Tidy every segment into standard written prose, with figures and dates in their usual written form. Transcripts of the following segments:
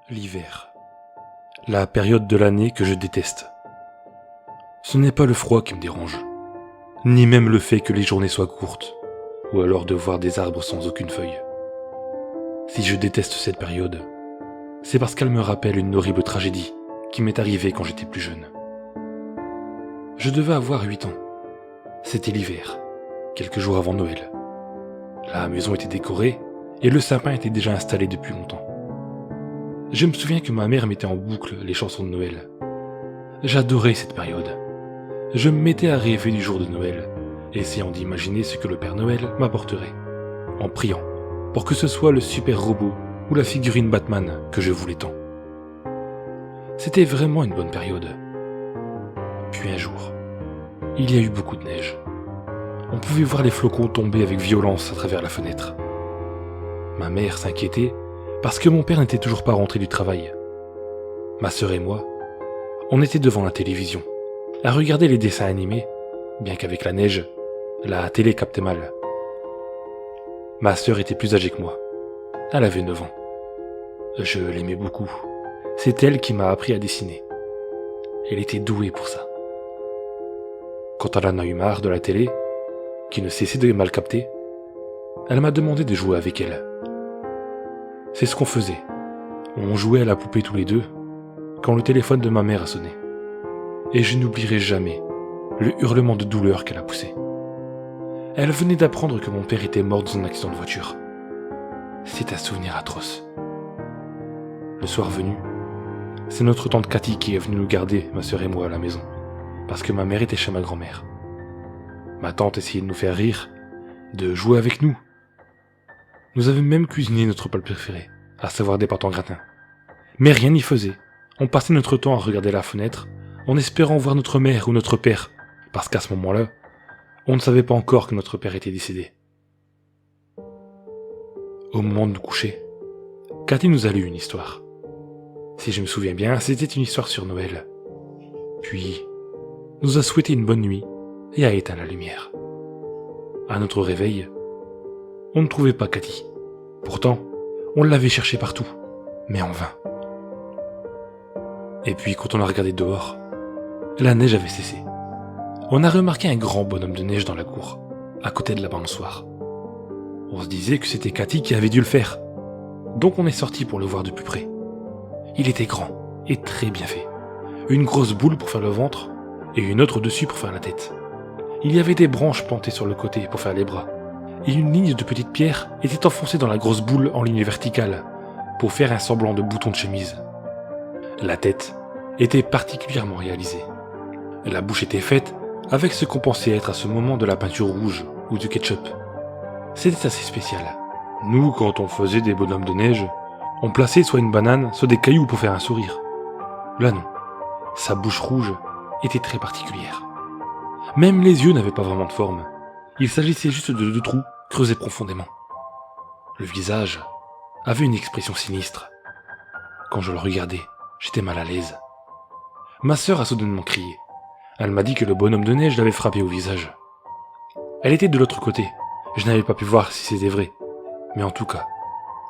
L'hiver. La période de l'année que je déteste. Ce n'est pas le froid qui me dérange, ni même le fait que les journées soient courtes, ou alors de voir des arbres sans aucune feuille. Si je déteste cette période, c'est parce qu'elle me rappelle une horrible tragédie qui m'est arrivée quand j'étais plus jeune. Je devais avoir 8 ans. C'était l'hiver, quelques jours avant Noël. La maison était décorée et le sapin était déjà installé depuis longtemps. Je me souviens que ma mère mettait en boucle les chansons de Noël. J'adorais cette période. Je me mettais à rêver du jour de Noël, essayant d'imaginer ce que le Père Noël m'apporterait, en priant pour que ce soit le super robot ou la figurine Batman que je voulais tant. C'était vraiment une bonne période. Puis un jour, il y a eu beaucoup de neige. On pouvait voir les flocons tomber avec violence à travers la fenêtre. Ma mère s'inquiétait parce que mon père n'était toujours pas rentré du travail. Ma sœur et moi, on était devant la télévision, à regarder les dessins animés, bien qu'avec la neige, la télé captait mal. Ma sœur était plus âgée que moi. Elle avait 9 ans. Je l'aimais beaucoup. C'est elle qui m'a appris à dessiner. Elle était douée pour ça. Quand elle en a eu marre de la télé, qui ne cessait de mal capter, elle m'a demandé de jouer avec elle. C'est ce qu'on faisait. On jouait à la poupée tous les deux, quand le téléphone de ma mère a sonné. Et je n'oublierai jamais le hurlement de douleur qu'elle a poussé. Elle venait d'apprendre que mon père était mort dans un accident de voiture. C'est un souvenir atroce. Le soir venu, c'est notre tante Cathy qui est venue nous garder, ma sœur et moi, à la maison, parce que ma mère était chez ma grand-mère. Ma tante essayait de nous faire rire, de jouer avec nous. Nous avions même cuisiné notre plat préféré, à savoir des pâtes en gratin. Mais rien n'y faisait. On passait notre temps à regarder la fenêtre, en espérant voir notre mère ou notre père, parce qu'à ce moment-là, on ne savait pas encore que notre père était décédé. Au moment de nous coucher, Cathy nous a lu une histoire. Si je me souviens bien, c'était une histoire sur Noël. Puis, nous a souhaité une bonne nuit et a éteint la lumière. À notre réveil, on ne trouvait pas Cathy. Pourtant, on l'avait cherchée partout, mais en vain. Et puis quand on a regardé dehors, la neige avait cessé. On a remarqué un grand bonhomme de neige dans la cour, à côté de la balançoire. On se disait que c'était Cathy qui avait dû le faire. Donc on est sorti pour le voir de plus près. Il était grand et très bien fait. Une grosse boule pour faire le ventre et une autre dessus pour faire la tête. Il y avait des branches plantées sur le côté pour faire les bras. Et une ligne de petites pierres était enfoncée dans la grosse boule en ligne verticale pour faire un semblant de bouton de chemise. La tête était particulièrement réalisée. La bouche était faite avec ce qu'on pensait être à ce moment de la peinture rouge ou du ketchup. C'était assez spécial. Nous, quand on faisait des bonhommes de neige, on plaçait soit une banane, soit des cailloux pour faire un sourire. Là non, sa bouche rouge était très particulière. Même les yeux n'avaient pas vraiment de forme. Il s'agissait juste de 2 trous creusés profondément. Le visage avait une expression sinistre. Quand je le regardais, j'étais mal à l'aise. Ma sœur a soudainement crié. Elle m'a dit que le bonhomme de neige l'avait frappé au visage. Elle était de l'autre côté. Je n'avais pas pu voir si c'était vrai. Mais en tout cas,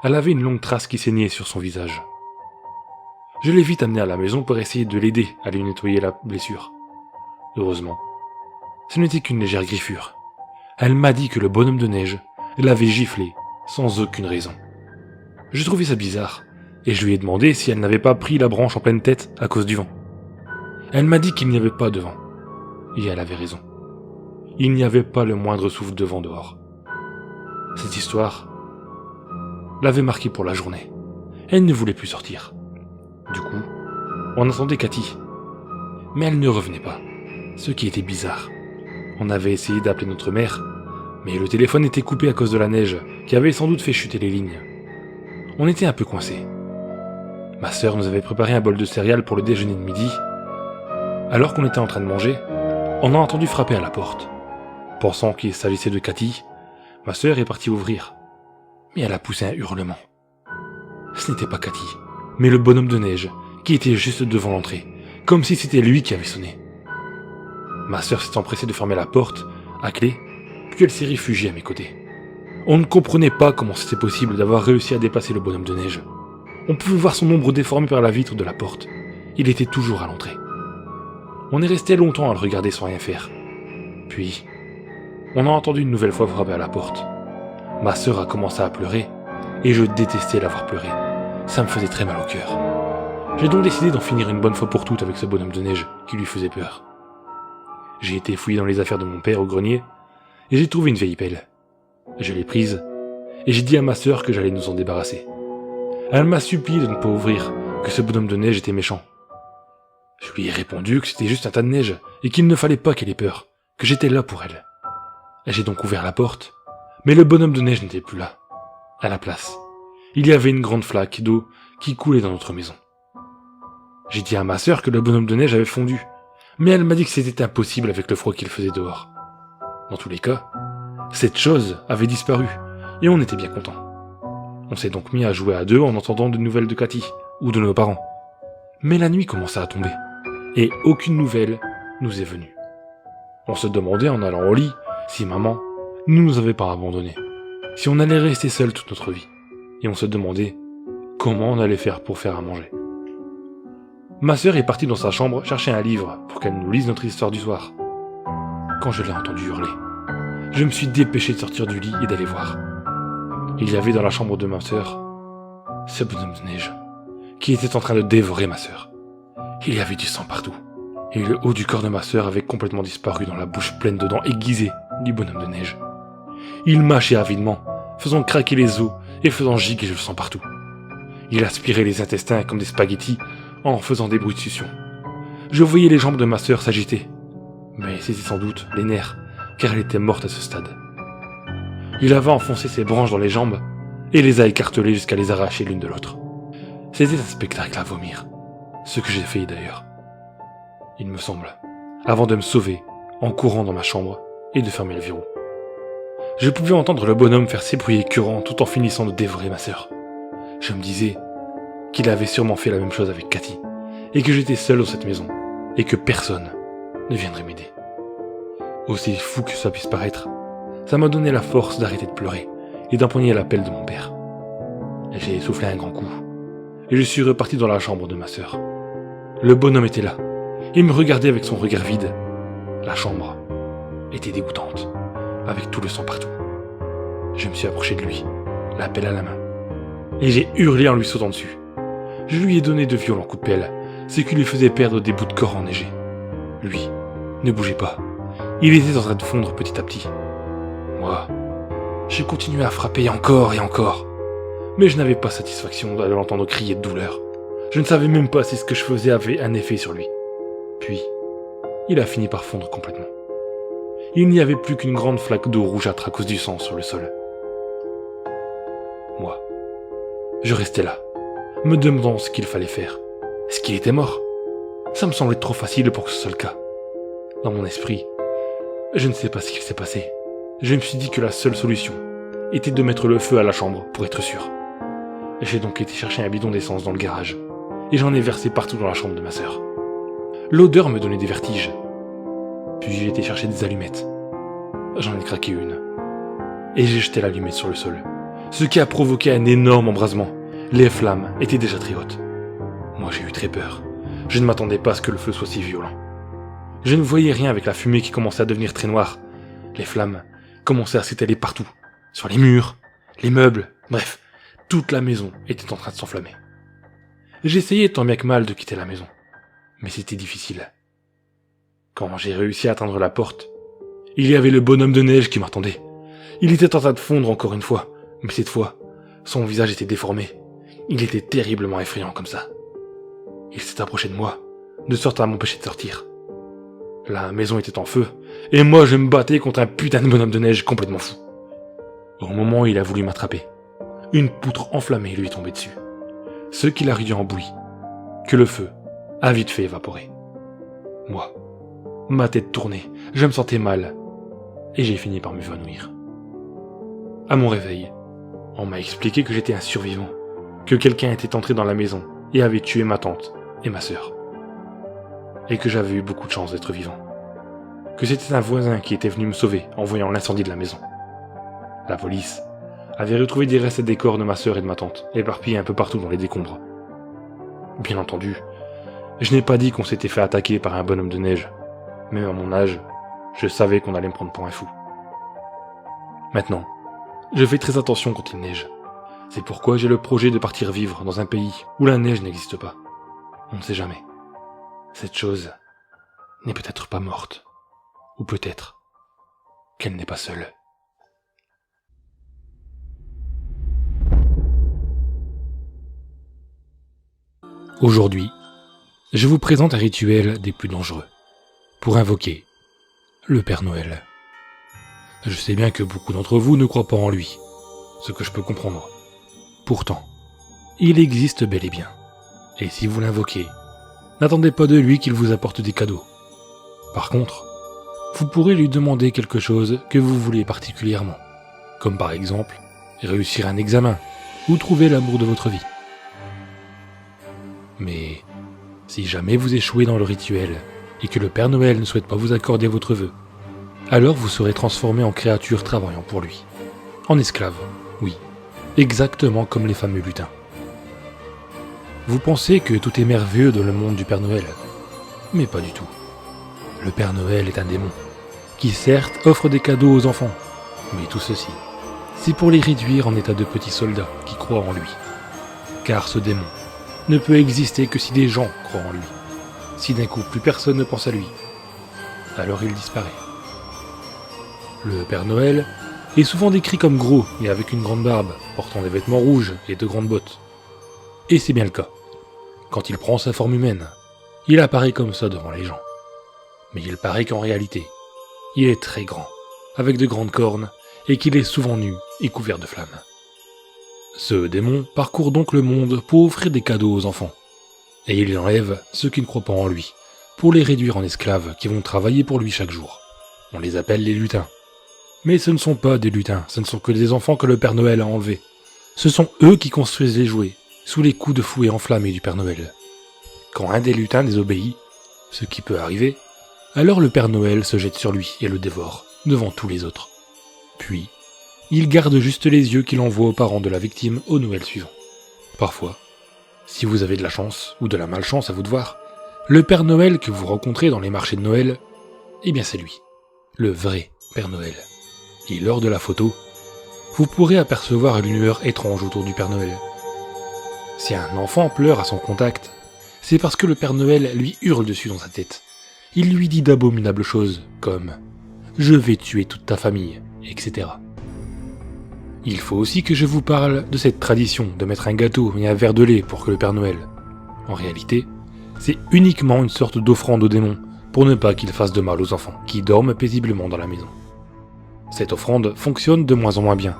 elle avait une longue trace qui saignait sur son visage. Je l'ai vite amenée à la maison pour essayer de l'aider à lui nettoyer la blessure. Heureusement, ce n'était qu'une légère griffure. Elle m'a dit que le bonhomme de neige l'avait giflé sans aucune raison. Je trouvais ça bizarre, et je lui ai demandé si elle n'avait pas pris la branche en pleine tête à cause du vent. Elle m'a dit qu'il n'y avait pas de vent. Et elle avait raison. Il n'y avait pas le moindre souffle de vent dehors. Cette histoire l'avait marquée pour la journée. Elle ne voulait plus sortir. Du coup, on attendait Cathy. Mais elle ne revenait pas, ce qui était bizarre. On avait essayé d'appeler notre mère, mais le téléphone était coupé à cause de la neige, qui avait sans doute fait chuter les lignes. On était un peu coincés. Ma sœur nous avait préparé un bol de céréales pour le déjeuner de midi. Alors qu'on était en train de manger, on a entendu frapper à la porte. Pensant qu'il s'agissait de Cathy, ma sœur est partie ouvrir. Mais elle a poussé un hurlement. Ce n'était pas Cathy, mais le bonhomme de neige, qui était juste devant l'entrée, comme si c'était lui qui avait sonné. Ma sœur s'est empressée de fermer la porte, à clé, puis elle s'est réfugiée à mes côtés. On ne comprenait pas comment c'était possible d'avoir réussi à dépasser le bonhomme de neige. On pouvait voir son ombre déformée par la vitre de la porte. Il était toujours à l'entrée. On est resté longtemps à le regarder sans rien faire. Puis, on a entendu une nouvelle fois frapper à la porte. Ma sœur a commencé à pleurer, et je détestais la voir pleurer. Ça me faisait très mal au cœur. J'ai donc décidé d'en finir une bonne fois pour toutes avec ce bonhomme de neige qui lui faisait peur. J'ai été fouiller dans les affaires de mon père au grenier, et j'ai trouvé une vieille pelle. Je l'ai prise, et j'ai dit à ma sœur que j'allais nous en débarrasser. Elle m'a supplié de ne pas ouvrir, que ce bonhomme de neige était méchant. Je lui ai répondu que c'était juste un tas de neige, et qu'il ne fallait pas qu'elle ait peur, que j'étais là pour elle. J'ai donc ouvert la porte, mais le bonhomme de neige n'était plus là. À la place, il y avait une grande flaque d'eau qui coulait dans notre maison. J'ai dit à ma sœur que le bonhomme de neige avait fondu, mais elle m'a dit que c'était impossible avec le froid qu'il faisait dehors. Dans tous les cas, cette chose avait disparu, et on était bien contents. On s'est donc mis à jouer à deux en entendant de nouvelles de Cathy, ou de nos parents. Mais la nuit commença à tomber, et aucune nouvelle nous est venue. On se demandait en allant au lit si maman ne nous avait pas abandonnés, si on allait rester seul toute notre vie, et on se demandait comment on allait faire pour faire à manger. Ma sœur est partie dans sa chambre chercher un livre pour qu'elle nous lise notre histoire du soir. Quand je l'ai entendu hurler, je me suis dépêché de sortir du lit et d'aller voir. Il y avait dans la chambre de ma sœur ce bonhomme de neige qui était en train de dévorer ma sœur. Il y avait du sang partout, et le haut du corps de ma sœur avait complètement disparu dans la bouche pleine de dents aiguisées du bonhomme de neige. Il mâchait avidement, faisant craquer les os et faisant giguer le sang partout. Il aspirait les intestins comme des spaghettis en faisant des bruits de succion. Je voyais les jambes de ma sœur s'agiter, mais c'était sans doute les nerfs, car elle était morte à ce stade. Il avait enfoncé ses branches dans les jambes et les a écartelées jusqu'à les arracher l'une de l'autre. C'était un spectacle à vomir, ce que j'ai fait d'ailleurs. Il me semble, avant de me sauver en courant dans ma chambre et de fermer le verrou. Je pouvais entendre le bonhomme faire ses bruits écœurants tout en finissant de dévorer ma sœur. Je me disais qu'il avait sûrement fait la même chose avec Cathy, et que j'étais seul dans cette maison, et que personne ne viendrait m'aider. Aussi fou que ça puisse paraître, ça m'a donné la force d'arrêter de pleurer et d'empoigner la pelle de mon père. J'ai soufflé un grand coup, et je suis reparti dans la chambre de ma sœur. Le bonhomme était là, et me regardait avec son regard vide. La chambre était dégoûtante, avec tout le sang partout. Je me suis approché de lui, la pelle à la main, et j'ai hurlé en lui sautant dessus. Je lui ai donné de violents coups de pelle, ce qui lui faisait perdre des bouts de corps enneigés. Lui ne bougeait pas. Il était en train de fondre petit à petit. Moi, j'ai continué à frapper encore et encore. Mais je n'avais pas satisfaction de l'entendre crier de douleur. Je ne savais même pas si ce que je faisais avait un effet sur lui. Puis, il a fini par fondre complètement. Il n'y avait plus qu'une grande flaque d'eau rougeâtre à cause du sang sur le sol. Moi, je restais là, me demandant ce qu'il fallait faire. Est-ce qu'il était mort? Ça me semblait trop facile pour que ce soit le cas. Dans mon esprit, je ne sais pas ce qu'il s'est passé. Je me suis dit que la seule solution était de mettre le feu à la chambre pour être sûr. J'ai donc été chercher un bidon d'essence dans le garage, et j'en ai versé partout dans la chambre de ma sœur. L'odeur me donnait des vertiges. Puis j'ai été chercher des allumettes. J'en ai craqué une. Et j'ai jeté l'allumette sur le sol, ce qui a provoqué un énorme embrasement. Les flammes étaient déjà très hautes. Moi j'ai eu très peur. Je ne m'attendais pas à ce que le feu soit si violent. Je ne voyais rien avec la fumée qui commençait à devenir très noire. Les flammes commençaient à s'étaler partout, sur les murs, les meubles, bref, toute la maison était en train de s'enflammer. J'essayais tant bien que mal de quitter la maison, mais c'était difficile. Quand j'ai réussi à atteindre la porte, il y avait le bonhomme de neige qui m'attendait. Il était en train de fondre encore une fois, mais cette fois, son visage était déformé. Il était terriblement effrayant comme ça. Il s'est approché de moi, de sorte à m'empêcher de sortir. La maison était en feu, et moi je me battais contre un putain de bonhomme de neige complètement fou. Au moment où il a voulu m'attraper, une poutre enflammée lui est tombée dessus, ce qui l'a réduit en bouillie, que le feu a vite fait évaporer. Moi, ma tête tournait, je me sentais mal, et j'ai fini par m'évanouir. À mon réveil, on m'a expliqué que j'étais un survivant, que quelqu'un était entré dans la maison et avait tué ma tante et ma sœur, et que j'avais eu beaucoup de chance d'être vivant, que c'était un voisin qui était venu me sauver en voyant l'incendie de la maison. La police avait retrouvé des restes des corps de ma sœur et de ma tante, éparpillés un peu partout dans les décombres. Bien entendu, je n'ai pas dit qu'on s'était fait attaquer par un bonhomme de neige. Même à mon âge, je savais qu'on allait me prendre pour un fou. Maintenant, je fais très attention quand il neige. C'est pourquoi j'ai le projet de partir vivre dans un pays où la neige n'existe pas. On ne sait jamais. Cette chose n'est peut-être pas morte. Ou peut-être qu'elle n'est pas seule. Aujourd'hui, je vous présente un rituel des plus dangereux, pour invoquer le Père Noël. Je sais bien que beaucoup d'entre vous ne croient pas en lui, ce que je peux comprendre. Pourtant, il existe bel et bien. Et si vous l'invoquez, n'attendez pas de lui qu'il vous apporte des cadeaux. Par contre, vous pourrez lui demander quelque chose que vous voulez particulièrement, comme par exemple réussir un examen ou trouver l'amour de votre vie. Mais si jamais vous échouez dans le rituel et que le Père Noël ne souhaite pas vous accorder votre vœu, alors vous serez transformé en créature travaillant pour lui. En esclave, oui, exactement comme les fameux lutins. Vous pensez que tout est merveilleux dans le monde du Père Noël, mais pas du tout. Le Père Noël est un démon, qui certes offre des cadeaux aux enfants, mais tout ceci, c'est pour les réduire en état de petits soldats qui croient en lui. Car ce démon ne peut exister que si des gens croient en lui. Si d'un coup plus personne ne pense à lui, alors il disparaît. Le Père Noël est souvent décrit comme gros et avec une grande barbe, portant des vêtements rouges et de grandes bottes. Et c'est bien le cas. Quand il prend sa forme humaine, il apparaît comme ça devant les gens. Mais il paraît qu'en réalité, il est très grand, avec de grandes cornes, et qu'il est souvent nu et couvert de flammes. Ce démon parcourt donc le monde pour offrir des cadeaux aux enfants. Et il enlève ceux qui ne croient pas en lui, pour les réduire en esclaves qui vont travailler pour lui chaque jour. On les appelle les lutins. Mais ce ne sont pas des lutins, ce ne sont que des enfants que le Père Noël a enlevés. Ce sont eux qui construisent les jouets, sous les coups de fouet enflammés du Père Noël. Quand un des lutins désobéit, ce qui peut arriver, alors le Père Noël se jette sur lui et le dévore, devant tous les autres. Puis, il garde juste les yeux qu'il envoie aux parents de la victime au Noël suivant. Parfois, si vous avez de la chance, ou de la malchance à vous de voir, le Père Noël que vous rencontrez dans les marchés de Noël, eh bien c'est lui, le vrai Père Noël. Et lors de la photo, vous pourrez apercevoir une lueur étrange autour du Père Noël. Si un enfant pleure à son contact, c'est parce que le Père Noël lui hurle dessus dans sa tête. Il lui dit d'abominables choses, comme « Je vais tuer toute ta famille », etc. Il faut aussi que je vous parle de cette tradition de mettre un gâteau et un verre de lait pour que le Père Noël. En réalité, c'est uniquement une sorte d'offrande au démon, pour ne pas qu'il fasse de mal aux enfants, qui dorment paisiblement dans la maison. Cette offrande fonctionne de moins en moins bien.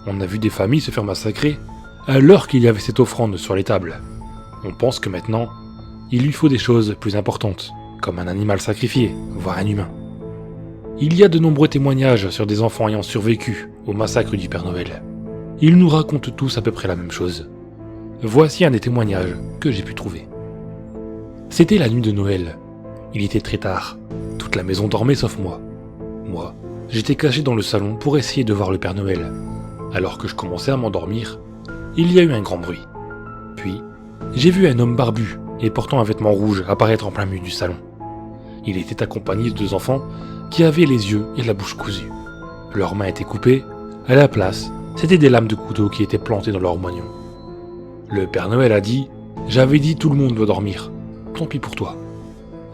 On a vu des familles se faire massacrer alors qu'il y avait cette offrande sur les tables. On pense que maintenant, il lui faut des choses plus importantes, comme un animal sacrifié, voire un humain. Il y a de nombreux témoignages sur des enfants ayant survécu au massacre du Père Noël. Ils nous racontent tous à peu près la même chose. Voici un des témoignages que j'ai pu trouver. C'était la nuit de Noël. Il était très tard. Toute la maison dormait sauf moi. Moi, j'étais caché dans le salon pour essayer de voir le Père Noël. Alors que je commençais à m'endormir, il y a eu un grand bruit. Puis, j'ai vu un homme barbu et portant un vêtement rouge apparaître en plein milieu du salon. Il était accompagné de deux enfants qui avaient les yeux et la bouche cousus. Leurs mains étaient coupées, à la place, c'était des lames de couteau qui étaient plantées dans leurs moignons. Le Père Noël a dit « J'avais dit tout le monde doit dormir, tant pis pour toi ».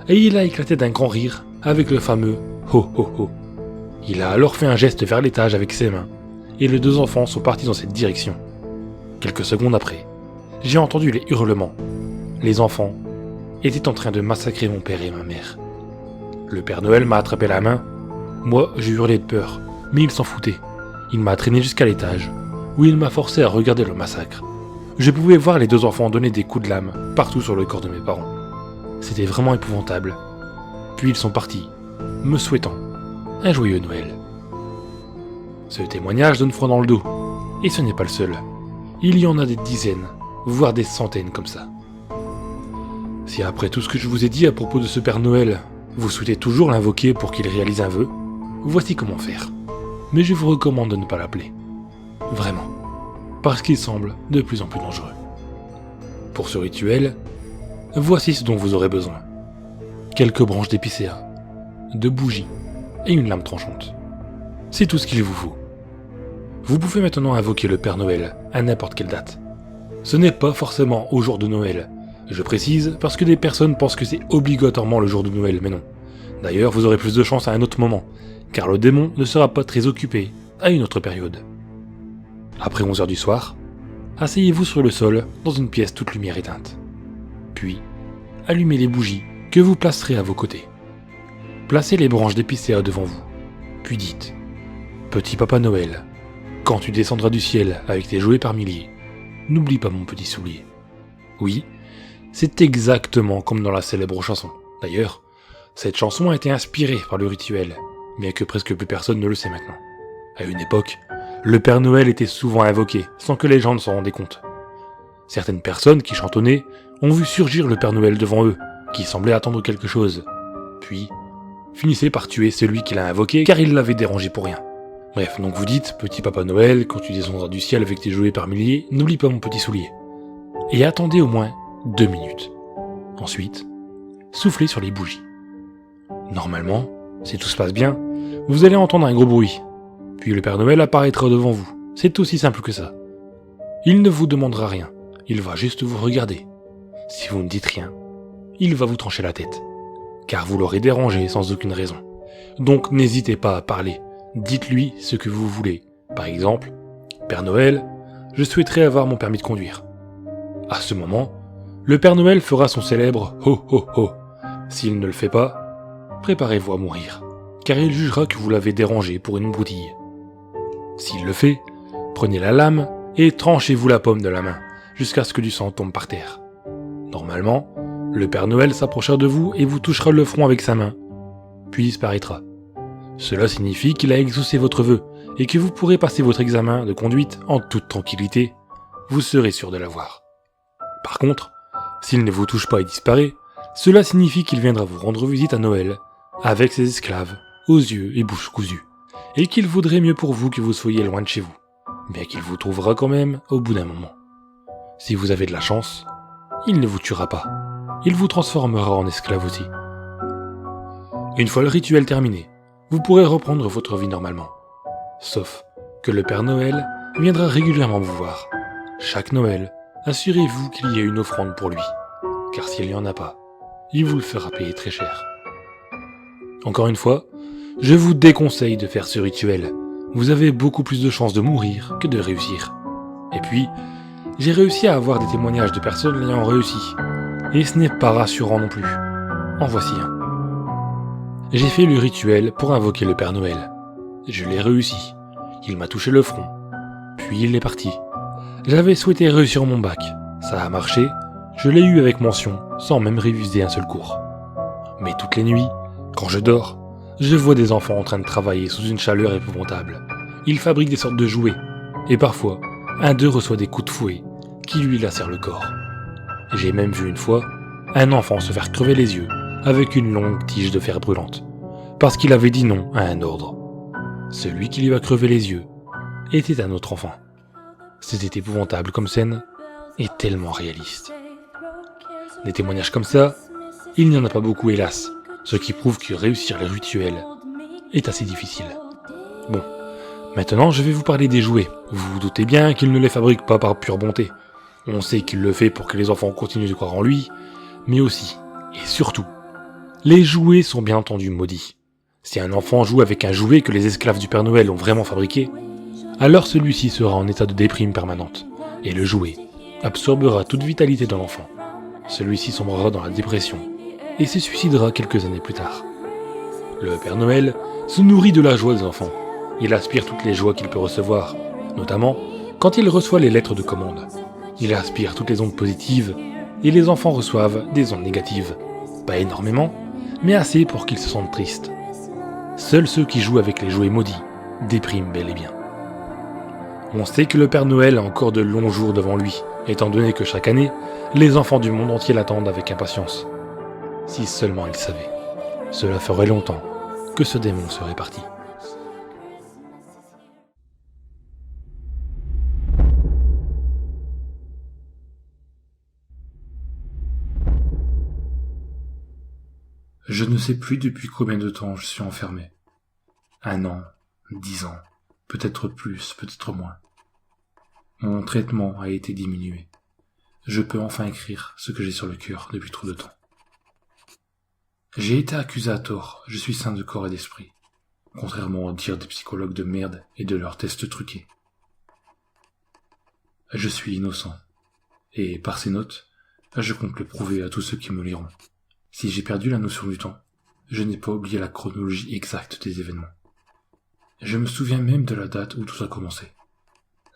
Et il a éclaté d'un grand rire avec le fameux « Ho ho ho ». Il a alors fait un geste vers l'étage avec ses mains, et les deux enfants sont partis dans cette direction. Quelques secondes après, j'ai entendu les hurlements. Les enfants étaient en train de massacrer mon père et ma mère. Le Père Noël m'a attrapé la main. Moi, j'ai hurlé de peur, mais il s'en foutait. Il m'a traîné jusqu'à l'étage, où il m'a forcé à regarder le massacre. Je pouvais voir les deux enfants donner des coups de lame partout sur le corps de mes parents. C'était vraiment épouvantable. Puis ils sont partis, me souhaitant un joyeux Noël. Ce témoignage donne froid dans le dos, et ce n'est pas le seul. Il y en a des dizaines, voire des centaines comme ça. Si après tout ce que je vous ai dit à propos de ce Père Noël, vous souhaitez toujours l'invoquer pour qu'il réalise un vœu, voici comment faire. Mais je vous recommande de ne pas l'appeler. Vraiment. Parce qu'il semble de plus en plus dangereux. Pour ce rituel, voici ce dont vous aurez besoin. Quelques branches d'épicéa, 2 bougies et une lame tranchante. C'est tout ce qu'il vous faut. Vous pouvez maintenant invoquer le Père Noël à n'importe quelle date. Ce n'est pas forcément au jour de Noël. Je précise parce que des personnes pensent que c'est obligatoirement le jour de Noël, mais non. D'ailleurs, vous aurez plus de chance à un autre moment, car le démon ne sera pas très occupé à une autre période. Après 11 heures du soir, asseyez-vous sur le sol dans une pièce toute lumière éteinte. Puis, allumez les bougies que vous placerez à vos côtés. Placez les branches d'épicéa devant vous, puis dites « Petit Papa Noël, quand tu descendras du ciel avec tes jouets par milliers, n'oublie pas mon petit soulier. » Oui, c'est exactement comme dans la célèbre chanson. D'ailleurs, cette chanson a été inspirée par le rituel, bien que presque plus personne ne le sait maintenant. À une époque, le Père Noël était souvent invoqué, sans que les gens ne s'en rendaient compte. Certaines personnes qui chantonnaient ont vu surgir le Père Noël devant eux, qui semblait attendre quelque chose. Puis, finissaient par tuer celui qui l'a invoqué, car il l'avait dérangé pour rien. Bref, donc vous dites, petit Papa Noël, quand tu descendras du ciel avec tes jouets par milliers, n'oublie pas mon petit soulier. Et attendez au moins 2 minutes. Ensuite, soufflez sur les bougies. Normalement, si tout se passe bien, vous allez entendre un gros bruit. Puis le Père Noël apparaîtra devant vous. C'est aussi simple que ça. Il ne vous demandera rien. Il va juste vous regarder. Si vous ne dites rien, il va vous trancher la tête. Car vous l'aurez dérangé sans aucune raison. Donc n'hésitez pas à parler. Dites-lui ce que vous voulez. Par exemple, Père Noël, je souhaiterais avoir mon permis de conduire. À ce moment, le Père Noël fera son célèbre « ho ho ho ». S'il ne le fait pas, préparez-vous à mourir, car il jugera que vous l'avez dérangé pour une broutille. S'il le fait, prenez la lame et tranchez-vous la paume de la main, jusqu'à ce que du sang tombe par terre. Normalement, le Père Noël s'approchera de vous et vous touchera le front avec sa main, puis disparaîtra. Cela signifie qu'il a exaucé votre vœu, et que vous pourrez passer votre examen de conduite en toute tranquillité. Vous serez sûr de l'avoir. Par contre, s'il ne vous touche pas et disparaît, cela signifie qu'il viendra vous rendre visite à Noël, avec ses esclaves, aux yeux et bouches cousues, et qu'il vaudrait mieux pour vous que vous soyez loin de chez vous, bien qu'il vous trouvera quand même au bout d'un moment. Si vous avez de la chance, il ne vous tuera pas, il vous transformera en esclave aussi. Une fois le rituel terminé, vous pourrez reprendre votre vie normalement. Sauf que le Père Noël viendra régulièrement vous voir. Chaque Noël, assurez-vous qu'il y ait une offrande pour lui, car s'il n'y en a pas, il vous le fera payer très cher. Encore une fois, je vous déconseille de faire ce rituel. Vous avez beaucoup plus de chances de mourir que de réussir. Et puis, j'ai réussi à avoir des témoignages de personnes l'ayant réussi, et ce n'est pas rassurant non plus. En voici un. J'ai fait le rituel pour invoquer le Père Noël. Je l'ai réussi. Il m'a touché le front. Puis il est parti. J'avais souhaité réussir mon bac. Ça a marché. Je l'ai eu avec mention, sans même réviser un seul cours. Mais toutes les nuits, quand je dors, je vois des enfants en train de travailler sous une chaleur épouvantable. Ils fabriquent des sortes de jouets. Et parfois, un d'eux reçoit des coups de fouet qui lui lacèrent le corps. J'ai même vu une fois un enfant se faire crever les yeux avec une longue tige de fer brûlante, parce qu'il avait dit non à un ordre. Celui qui lui a crevé les yeux était un autre enfant. C'était épouvantable comme scène, et tellement réaliste. Des témoignages comme ça, il n'y en a pas beaucoup hélas, ce qui prouve que réussir les rituels est assez difficile. Bon, maintenant je vais vous parler des jouets. Vous vous doutez bien qu'il ne les fabrique pas par pure bonté. On sait qu'il le fait pour que les enfants continuent de croire en lui, mais aussi, et surtout, les jouets sont bien entendu maudits. Si un enfant joue avec un jouet que les esclaves du Père Noël ont vraiment fabriqué, alors celui-ci sera en état de déprime permanente, et le jouet absorbera toute vitalité de l'enfant. Celui-ci sombrera dans la dépression, et se suicidera quelques années plus tard. Le Père Noël se nourrit de la joie des enfants. Il aspire toutes les joies qu'il peut recevoir, notamment quand il reçoit les lettres de commande. Il aspire toutes les ondes positives, et les enfants reçoivent des ondes négatives. Pas énormément, mais assez pour qu'ils se sentent tristes. Seuls ceux qui jouent avec les jouets maudits dépriment bel et bien. On sait que le Père Noël a encore de longs jours devant lui, étant donné que chaque année, les enfants du monde entier l'attendent avec impatience. Si seulement ils savaient, cela ferait longtemps que ce démon serait parti. Je ne sais plus depuis combien de temps je suis enfermé. 1 an, 10 ans, peut-être plus, peut-être moins. Mon traitement a été diminué. Je peux enfin écrire ce que j'ai sur le cœur depuis trop de temps. J'ai été accusé à tort, je suis sain de corps et d'esprit, contrairement aux dires des psychologues de merde et de leurs tests truqués. Je suis innocent, et par ces notes, je compte le prouver à tous ceux qui me liront. Si j'ai perdu la notion du temps, je n'ai pas oublié la chronologie exacte des événements. Je me souviens même de la date où tout a commencé.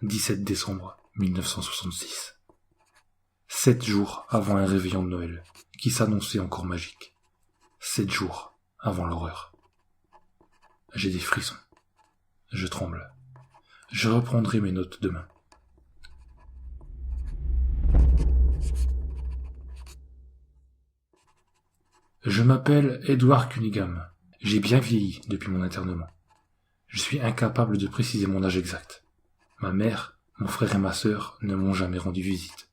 17 décembre 1966. 7 jours avant un réveillon de Noël, qui s'annonçait encore magique. 7 jours avant l'horreur. J'ai des frissons. Je tremble. Je reprendrai mes notes demain. Je m'appelle Edward Cunningham. J'ai bien vieilli depuis mon internement. Je suis incapable de préciser mon âge exact. Ma mère, mon frère et ma sœur ne m'ont jamais rendu visite.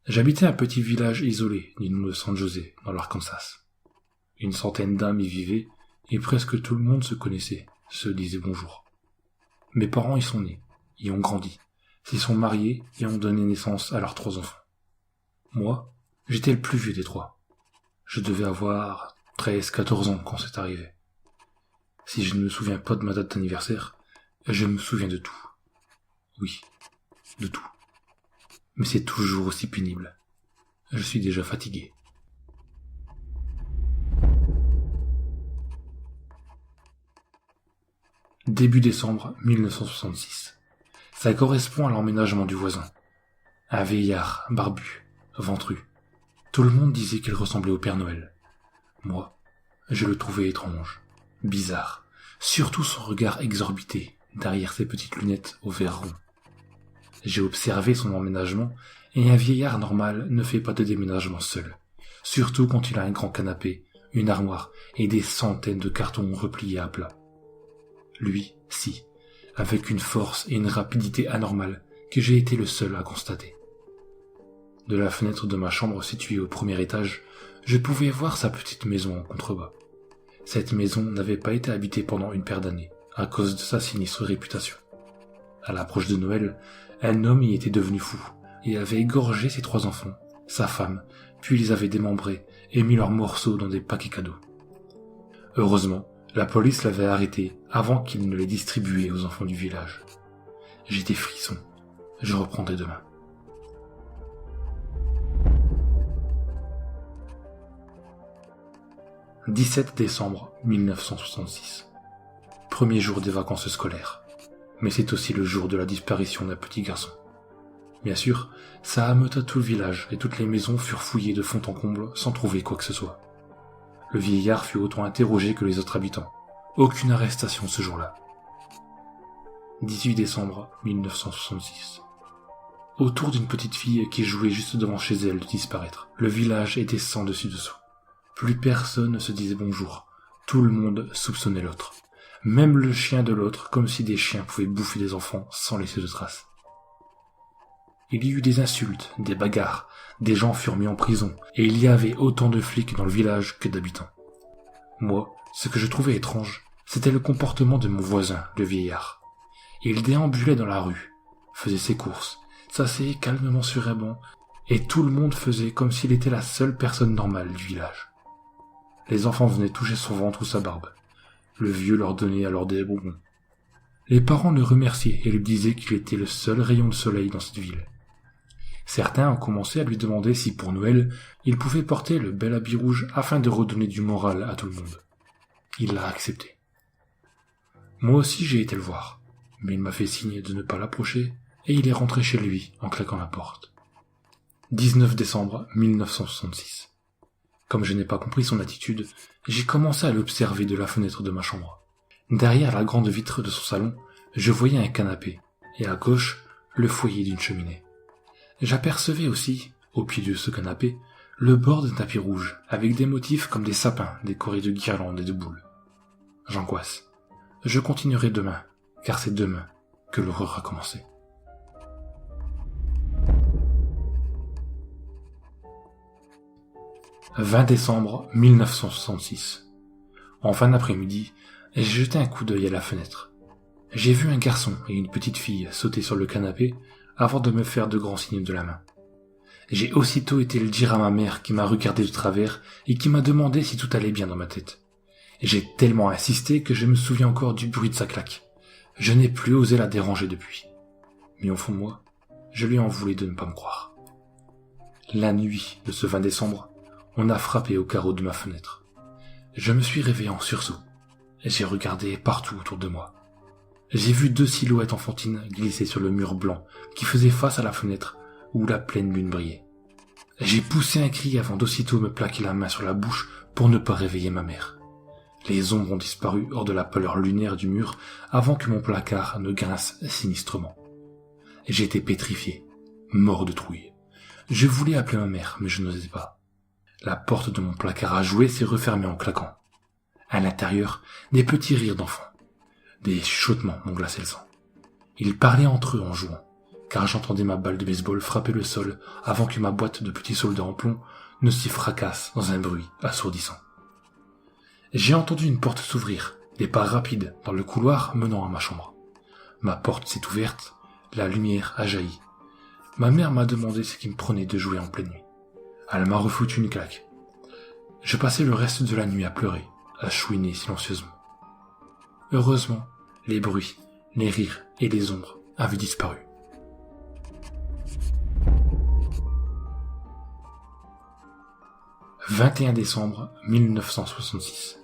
J'habitais un petit village isolé du nom de San José, dans l'Arkansas. Une centaine d'âmes y vivaient, et presque tout le monde se connaissait, se disait bonjour. Mes parents y sont nés, y ont grandi, s'y sont mariés et ont donné naissance à leurs 3 enfants. Moi, j'étais le plus vieux des 3. Je devais avoir 13-14 ans quand c'est arrivé. Si je ne me souviens pas de ma date d'anniversaire, je me souviens de tout. Oui, de tout. Mais c'est toujours aussi pénible. Je suis déjà fatigué. Début décembre 1966. Ça correspond à l'emménagement du voisin. Un vieillard, barbu, ventru. Tout le monde disait qu'il ressemblait au Père Noël. Moi, je le trouvais étrange, bizarre, surtout son regard exorbité derrière ses petites lunettes au verre rond. J'ai observé son emménagement, et un vieillard normal ne fait pas de déménagement seul, surtout quand il a un grand canapé, une armoire et des centaines de cartons repliés à plat. Lui, si, avec une force et une rapidité anormales que j'ai été le seul à constater. De la fenêtre de ma chambre située au premier étage, je pouvais voir sa petite maison en contrebas. Cette maison n'avait pas été habitée pendant une paire d'années, à cause de sa sinistre réputation. À l'approche de Noël, un homme y était devenu fou, et avait égorgé ses 3 enfants, sa femme, puis les avait démembrés et mis leurs morceaux dans des paquets cadeaux. Heureusement, la police l'avait arrêté avant qu'il ne les distribuait aux enfants du village. J'ai des frissons. Je reprendrai demain. « 17 décembre 1966. Premier jour des vacances scolaires. Mais c'est aussi le jour de la disparition d'un petit garçon. Bien sûr, ça ameuta tout le village et toutes les maisons furent fouillées de fond en comble sans trouver quoi que ce soit. Le vieillard fut autant interrogé que les autres habitants. Aucune arrestation ce jour-là. 18 décembre 1966. Autour d'une petite fille qui jouait juste devant chez elle de disparaître. Le village était sans dessus-dessous. Plus personne ne se disait bonjour. Tout le monde soupçonnait l'autre. Même le chien de l'autre, comme si des chiens pouvaient bouffer des enfants sans laisser de traces. Il y eut des insultes, des bagarres, des gens furent mis en prison, et il y avait autant de flics dans le village que d'habitants. Moi, ce que je trouvais étrange, c'était le comportement de mon voisin, le vieillard. Il déambulait dans la rue, faisait ses courses, s'asseyait calmement sur un banc, et tout le monde faisait comme s'il était la seule personne normale du village. Les enfants venaient toucher son ventre ou sa barbe. Le vieux leur donnait alors des bonbons. Les parents le remerciaient et lui disaient qu'il était le seul rayon de soleil dans cette ville. Certains ont commencé à lui demander si pour Noël, il pouvait porter le bel habit rouge afin de redonner du moral à tout le monde. Il l'a accepté. Moi aussi j'ai été le voir, mais il m'a fait signe de ne pas l'approcher et il est rentré chez lui en claquant la porte. 19 décembre 1966. Comme je n'ai pas compris son attitude, j'ai commencé à l'observer de la fenêtre de ma chambre. Derrière la grande vitre de son salon, je voyais un canapé, et à gauche, le foyer d'une cheminée. J'apercevais aussi, au pied de ce canapé, le bord d'un tapis rouge, avec des motifs comme des sapins décorés de guirlandes et de boules. J'angoisse. Je continuerai demain, car c'est demain que l'horreur a commencé. 20 décembre 1966. En fin d'après-midi, j'ai jeté un coup d'œil à la fenêtre. J'ai vu un garçon et une petite fille sauter sur le canapé avant de me faire de grands signes de la main. J'ai aussitôt été le dire à ma mère qui m'a regardé de travers et qui m'a demandé si tout allait bien dans ma tête. J'ai tellement insisté que je me souviens encore du bruit de sa claque. Je n'ai plus osé la déranger depuis. Mais au fond de moi, je lui en voulais de ne pas me croire. La nuit de ce 20 décembre, on a frappé au carreau de ma fenêtre. Je me suis réveillé en sursaut. J'ai regardé partout autour de moi. J'ai vu 2 silhouettes enfantines glisser sur le mur blanc qui faisait face à la fenêtre où la pleine lune brillait. J'ai poussé un cri avant d'aussitôt me plaquer la main sur la bouche pour ne pas réveiller ma mère. Les ombres ont disparu hors de la pâleur lunaire du mur avant que mon placard ne grince sinistrement. J'étais pétrifié, mort de trouille. Je voulais appeler ma mère, mais je n'osais pas. La porte de mon placard à jouets s'est refermée en claquant. À l'intérieur, des petits rires d'enfants. Des chuchotements m'ont glacé le sang. Ils parlaient entre eux en jouant, car j'entendais ma balle de baseball frapper le sol avant que ma boîte de petits soldats en plomb ne s'y fracasse dans un bruit assourdissant. J'ai entendu une porte s'ouvrir, des pas rapides dans le couloir menant à ma chambre. Ma porte s'est ouverte, la lumière a jailli. Ma mère m'a demandé ce qui me prenait de jouer en pleine nuit. Elle m'a refoutu une claque. Je passais le reste de la nuit à pleurer, à chouiner silencieusement. Heureusement, les bruits, les rires et les ombres avaient disparu. « 21 décembre 1966.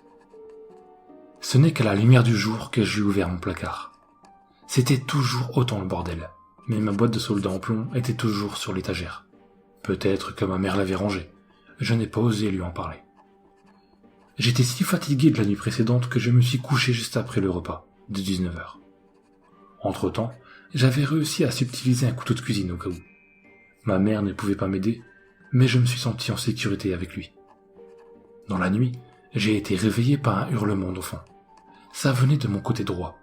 Ce n'est qu'à la lumière du jour que j'ai ouvert mon placard. C'était toujours autant le bordel, mais ma boîte de soldats en plomb était toujours sur l'étagère. Peut-être que ma mère l'avait rangée. Je n'ai pas osé lui en parler. J'étais si fatigué de la nuit précédente que je me suis couché juste après le repas, de 19h. Entre-temps, j'avais réussi à subtiliser un couteau de cuisine au cas où. Ma mère ne pouvait pas m'aider, mais je me suis senti en sécurité avec lui. Dans la nuit, j'ai été réveillé par un hurlement d'enfant. Ça venait de mon côté droit,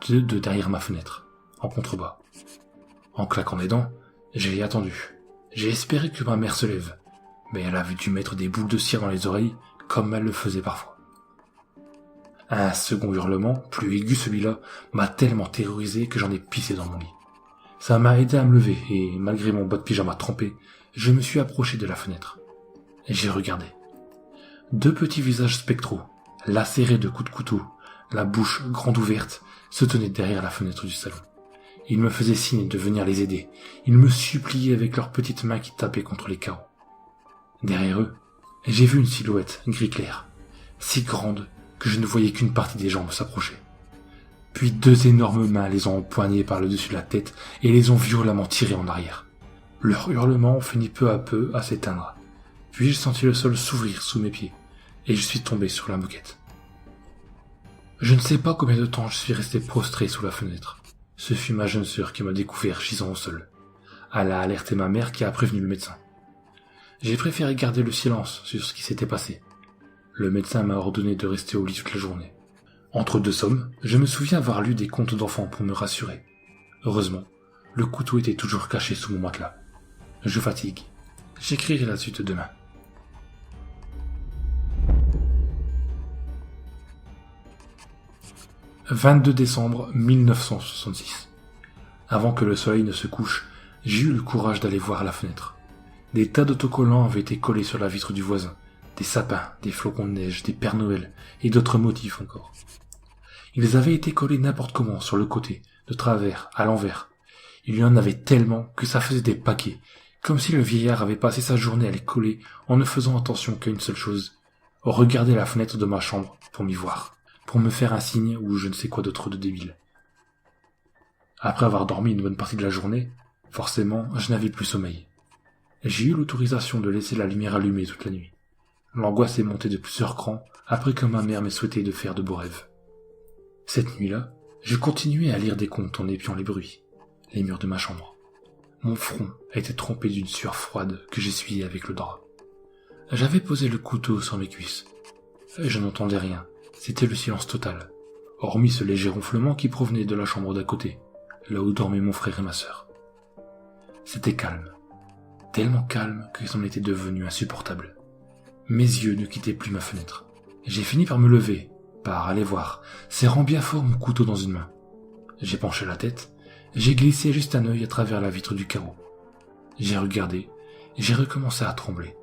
de derrière ma fenêtre, en contrebas. En claquant des dents, j'ai attendu. J'ai espéré que ma mère se lève, mais elle avait dû mettre des boules de cire dans les oreilles, comme elle le faisait parfois. Un second hurlement, plus aigu celui-là, m'a tellement terrorisé que j'en ai pissé dans mon lit. Ça m'a aidé à me lever et, malgré mon bas de pyjama trempé, je me suis approché de la fenêtre. Et j'ai regardé. 2 petits visages spectraux, lacérés de coups de couteau, la bouche grande ouverte, se tenaient derrière la fenêtre du salon. Ils me faisaient signe de venir les aider. Ils me suppliaient avec leurs petites mains qui tapaient contre les carreaux. Derrière eux, j'ai vu une silhouette gris clair, si grande que je ne voyais qu'une partie des jambes s'approcher. Puis 2 énormes mains les ont empoignés par le dessus de la tête et les ont violemment tirés en arrière. Leur hurlement finit peu à peu à s'éteindre. Puis j'ai senti le sol s'ouvrir sous mes pieds et je suis tombé sur la moquette. Je ne sais pas combien de temps je suis resté prostré sous la fenêtre. Ce fut ma jeune sœur qui m'a découvert gisant au sol. Elle a alerté ma mère qui a prévenu le médecin. J'ai préféré garder le silence sur ce qui s'était passé. Le médecin m'a ordonné de rester au lit toute la journée. Entre 2 sommes, je me souviens avoir lu des contes d'enfants pour me rassurer. Heureusement, le couteau était toujours caché sous mon matelas. Je fatigue. J'écrirai la suite demain. « 22 décembre 1966. Avant que le soleil ne se couche, j'ai eu le courage d'aller voir à la fenêtre. Des tas d'autocollants avaient été collés sur la vitre du voisin. Des sapins, des flocons de neige, des Pères Noël et d'autres motifs encore. Ils avaient été collés n'importe comment, sur le côté, de travers, à l'envers. Il y en avait tellement que ça faisait des paquets, comme si le vieillard avait passé sa journée à les coller en ne faisant attention qu'à une seule chose, regarder la fenêtre de ma chambre pour m'y voir, pour me faire un signe ou je ne sais quoi d'autre de débile. Après avoir dormi une bonne partie de la journée, forcément, je n'avais plus sommeil. J'ai eu l'autorisation de laisser la lumière allumée toute la nuit. L'angoisse est montée de plusieurs crans après que ma mère m'ait souhaité de faire de beaux rêves. Cette nuit-là, je continuais à lire des contes en épiant les bruits, les murs de ma chambre. Mon front était trempé d'une sueur froide que j'essuyais avec le drap. J'avais posé le couteau sur mes cuisses. Je n'entendais rien, c'était le silence total, hormis ce léger ronflement qui provenait de la chambre d'à côté, là où dormaient mon frère et ma sœur. C'était calme, tellement calme que c'en était devenu insupportable. Mes yeux ne quittaient plus ma fenêtre. J'ai fini par me lever, par aller voir, serrant bien fort mon couteau dans une main. J'ai penché la tête, j'ai glissé juste un œil à travers la vitre du carreau. J'ai regardé, j'ai recommencé à trembler.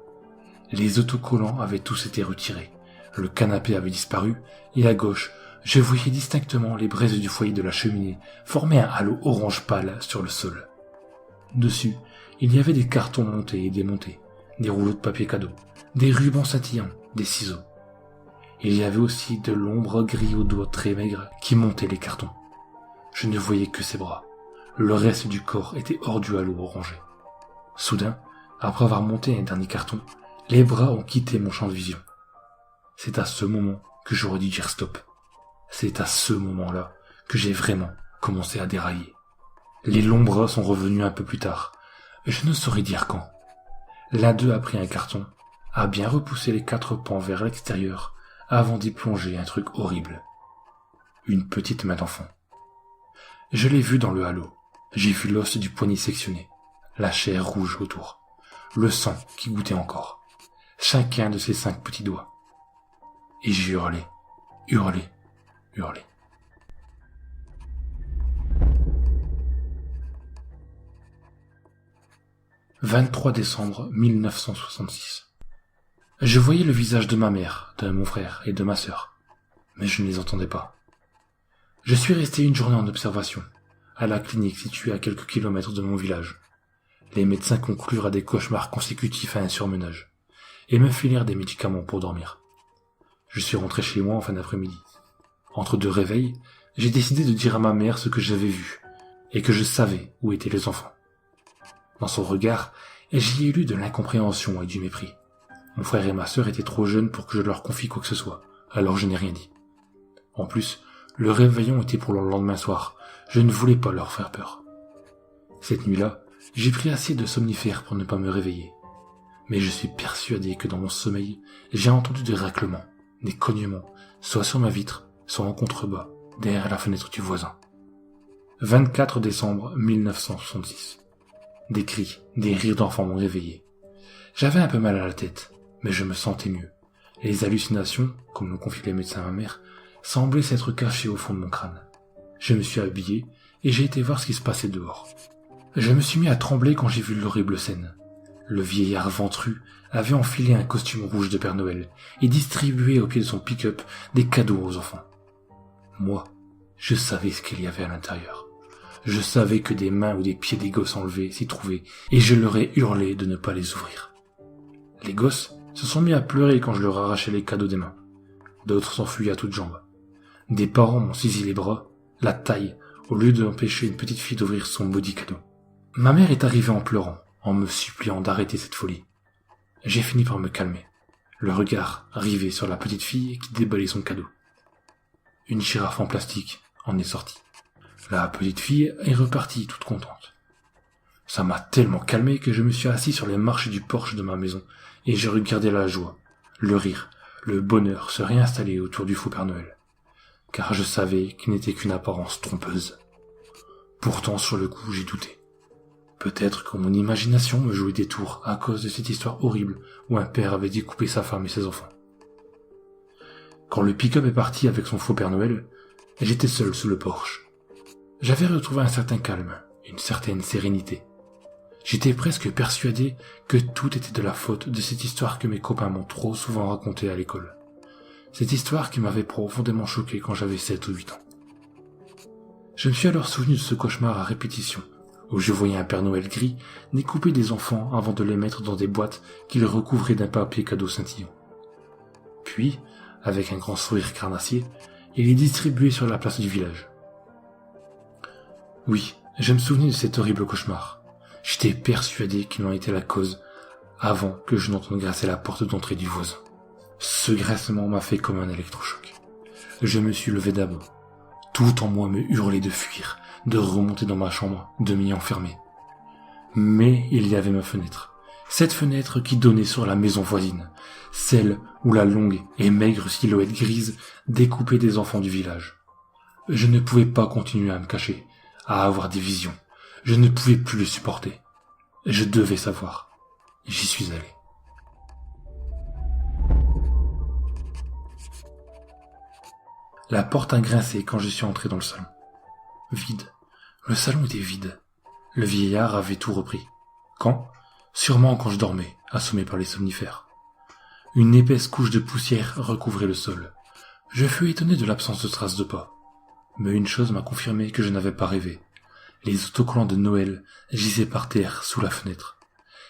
Les autocollants avaient tous été retirés, le canapé avait disparu, et à gauche, je voyais distinctement les braises du foyer de la cheminée former un halo orange pâle sur le sol. Dessus, il y avait des cartons montés et démontés, des rouleaux de papier cadeau, des rubans scintillants, des ciseaux. Il y avait aussi de l'ombre gris aux doigts très maigres qui montaient les cartons. Je ne voyais que ses bras. Le reste du corps était hors du halo orangé. Soudain, après avoir monté un dernier carton, les bras ont quitté mon champ de vision. C'est à ce moment que j'aurais dû dire stop. C'est à ce moment-là que j'ai vraiment commencé à dérailler. Les longs bras sont revenus un peu plus tard. Je ne saurais dire quand. L'un d'eux a pris un carton, a bien repoussé les 4 pans vers l'extérieur avant d'y plonger un truc horrible. Une petite main d'enfant. Je l'ai vu dans le halo. J'ai vu l'os du poignet sectionné, la chair rouge autour, le sang qui goûtait encore, chacun de ses 5 petits doigts. Et j'ai hurlé, hurlé, hurlé. « 23 décembre 1966. Je voyais le visage de ma mère, de mon frère et de ma sœur, mais je ne les entendais pas. Je suis resté une journée en observation, à la clinique située à quelques kilomètres de mon village. Les médecins conclurent à des cauchemars consécutifs à un surmenage, et me filèrent des médicaments pour dormir. Je suis rentré chez moi en fin d'après-midi. Entre 2 réveils, j'ai décidé de dire à ma mère ce que j'avais vu, et que je savais où étaient les enfants. Dans son regard, j'y ai lu de l'incompréhension et du mépris. Mon frère et ma sœur étaient trop jeunes pour que je leur confie quoi que ce soit, alors je n'ai rien dit. En plus, le réveillon était pour le lendemain soir, je ne voulais pas leur faire peur. Cette nuit-là, j'ai pris assez de somnifères pour ne pas me réveiller. Mais je suis persuadé que dans mon sommeil, j'ai entendu des raclements, des cognements, soit sur ma vitre, soit en contrebas, derrière la fenêtre du voisin. 24 décembre 1966. Des cris, des rires d'enfants m'ont réveillé. J'avais un peu mal à la tête, mais je me sentais mieux. Les hallucinations, comme l'ont confié les médecins à ma mère, semblaient s'être cachées au fond de mon crâne. Je me suis habillé et j'ai été voir ce qui se passait dehors. Je me suis mis à trembler quand j'ai vu l'horrible scène. Le vieillard ventru avait enfilé un costume rouge de Père Noël et distribué au pied de son pick-up des cadeaux aux enfants. Moi, je savais ce qu'il y avait à l'intérieur. Je savais que des mains ou des pieds des gosses enlevés s'y trouvaient, et je leur ai hurlé de ne pas les ouvrir. Les gosses se sont mis à pleurer quand je leur arrachais les cadeaux des mains. D'autres s'enfuyaient à toutes jambes. Des parents m'ont saisi les bras, la taille, au lieu d'empêcher une petite fille d'ouvrir son maudit cadeau. Ma mère est arrivée en pleurant, en me suppliant d'arrêter cette folie. J'ai fini par me calmer, le regard rivé sur la petite fille qui déballait son cadeau. Une girafe en plastique en est sortie. La petite fille est repartie toute contente. Ça m'a tellement calmé que je me suis assis sur les marches du porche de ma maison et j'ai regardé la joie, le rire, le bonheur se réinstaller autour du faux Père Noël. Car je savais qu'il n'était qu'une apparence trompeuse. Pourtant, sur le coup, j'ai douté. Peut-être que mon imagination me jouait des tours à cause de cette histoire horrible où un père avait découpé sa femme et ses enfants. Quand le pick-up est parti avec son faux Père Noël, j'étais seul sous le porche. J'avais retrouvé un certain calme, une certaine sérénité. J'étais presque persuadé que tout était de la faute de cette histoire que mes copains m'ont trop souvent racontée à l'école. Cette histoire qui m'avait profondément choqué quand j'avais 7 ou 8 ans. Je me suis alors souvenu de ce cauchemar à répétition, où je voyais un Père Noël gris découper des enfants avant de les mettre dans des boîtes qu'il recouvrait d'un papier cadeau scintillant. Puis, avec un grand sourire carnassier, il les distribuait sur la place du village. Oui, je me souvenais de cet horrible cauchemar. J'étais persuadé qu'il en était la cause, avant que je n'entende grincer la porte d'entrée du voisin. Ce grincement m'a fait comme un électrochoc. Je me suis levé d'abord. Tout en moi me hurlait de fuir, de remonter dans ma chambre, de m'y enfermer. Mais il y avait ma fenêtre. Cette fenêtre qui donnait sur la maison voisine, celle où la longue et maigre silhouette grise découpait des enfants du village. Je ne pouvais pas continuer à me cacher, à avoir des visions. Je ne pouvais plus le supporter. Je devais savoir. J'y suis allé. La porte a grincé quand je suis entré dans le salon. Vide. Le salon était vide. Le vieillard avait tout repris. Quand? Sûrement quand je dormais, assommé par les somnifères. Une épaisse couche de poussière recouvrait le sol. Je fus étonné de l'absence de traces de pas. Mais une chose m'a confirmé que je n'avais pas rêvé. Les autocollants de Noël gisaient par terre sous la fenêtre.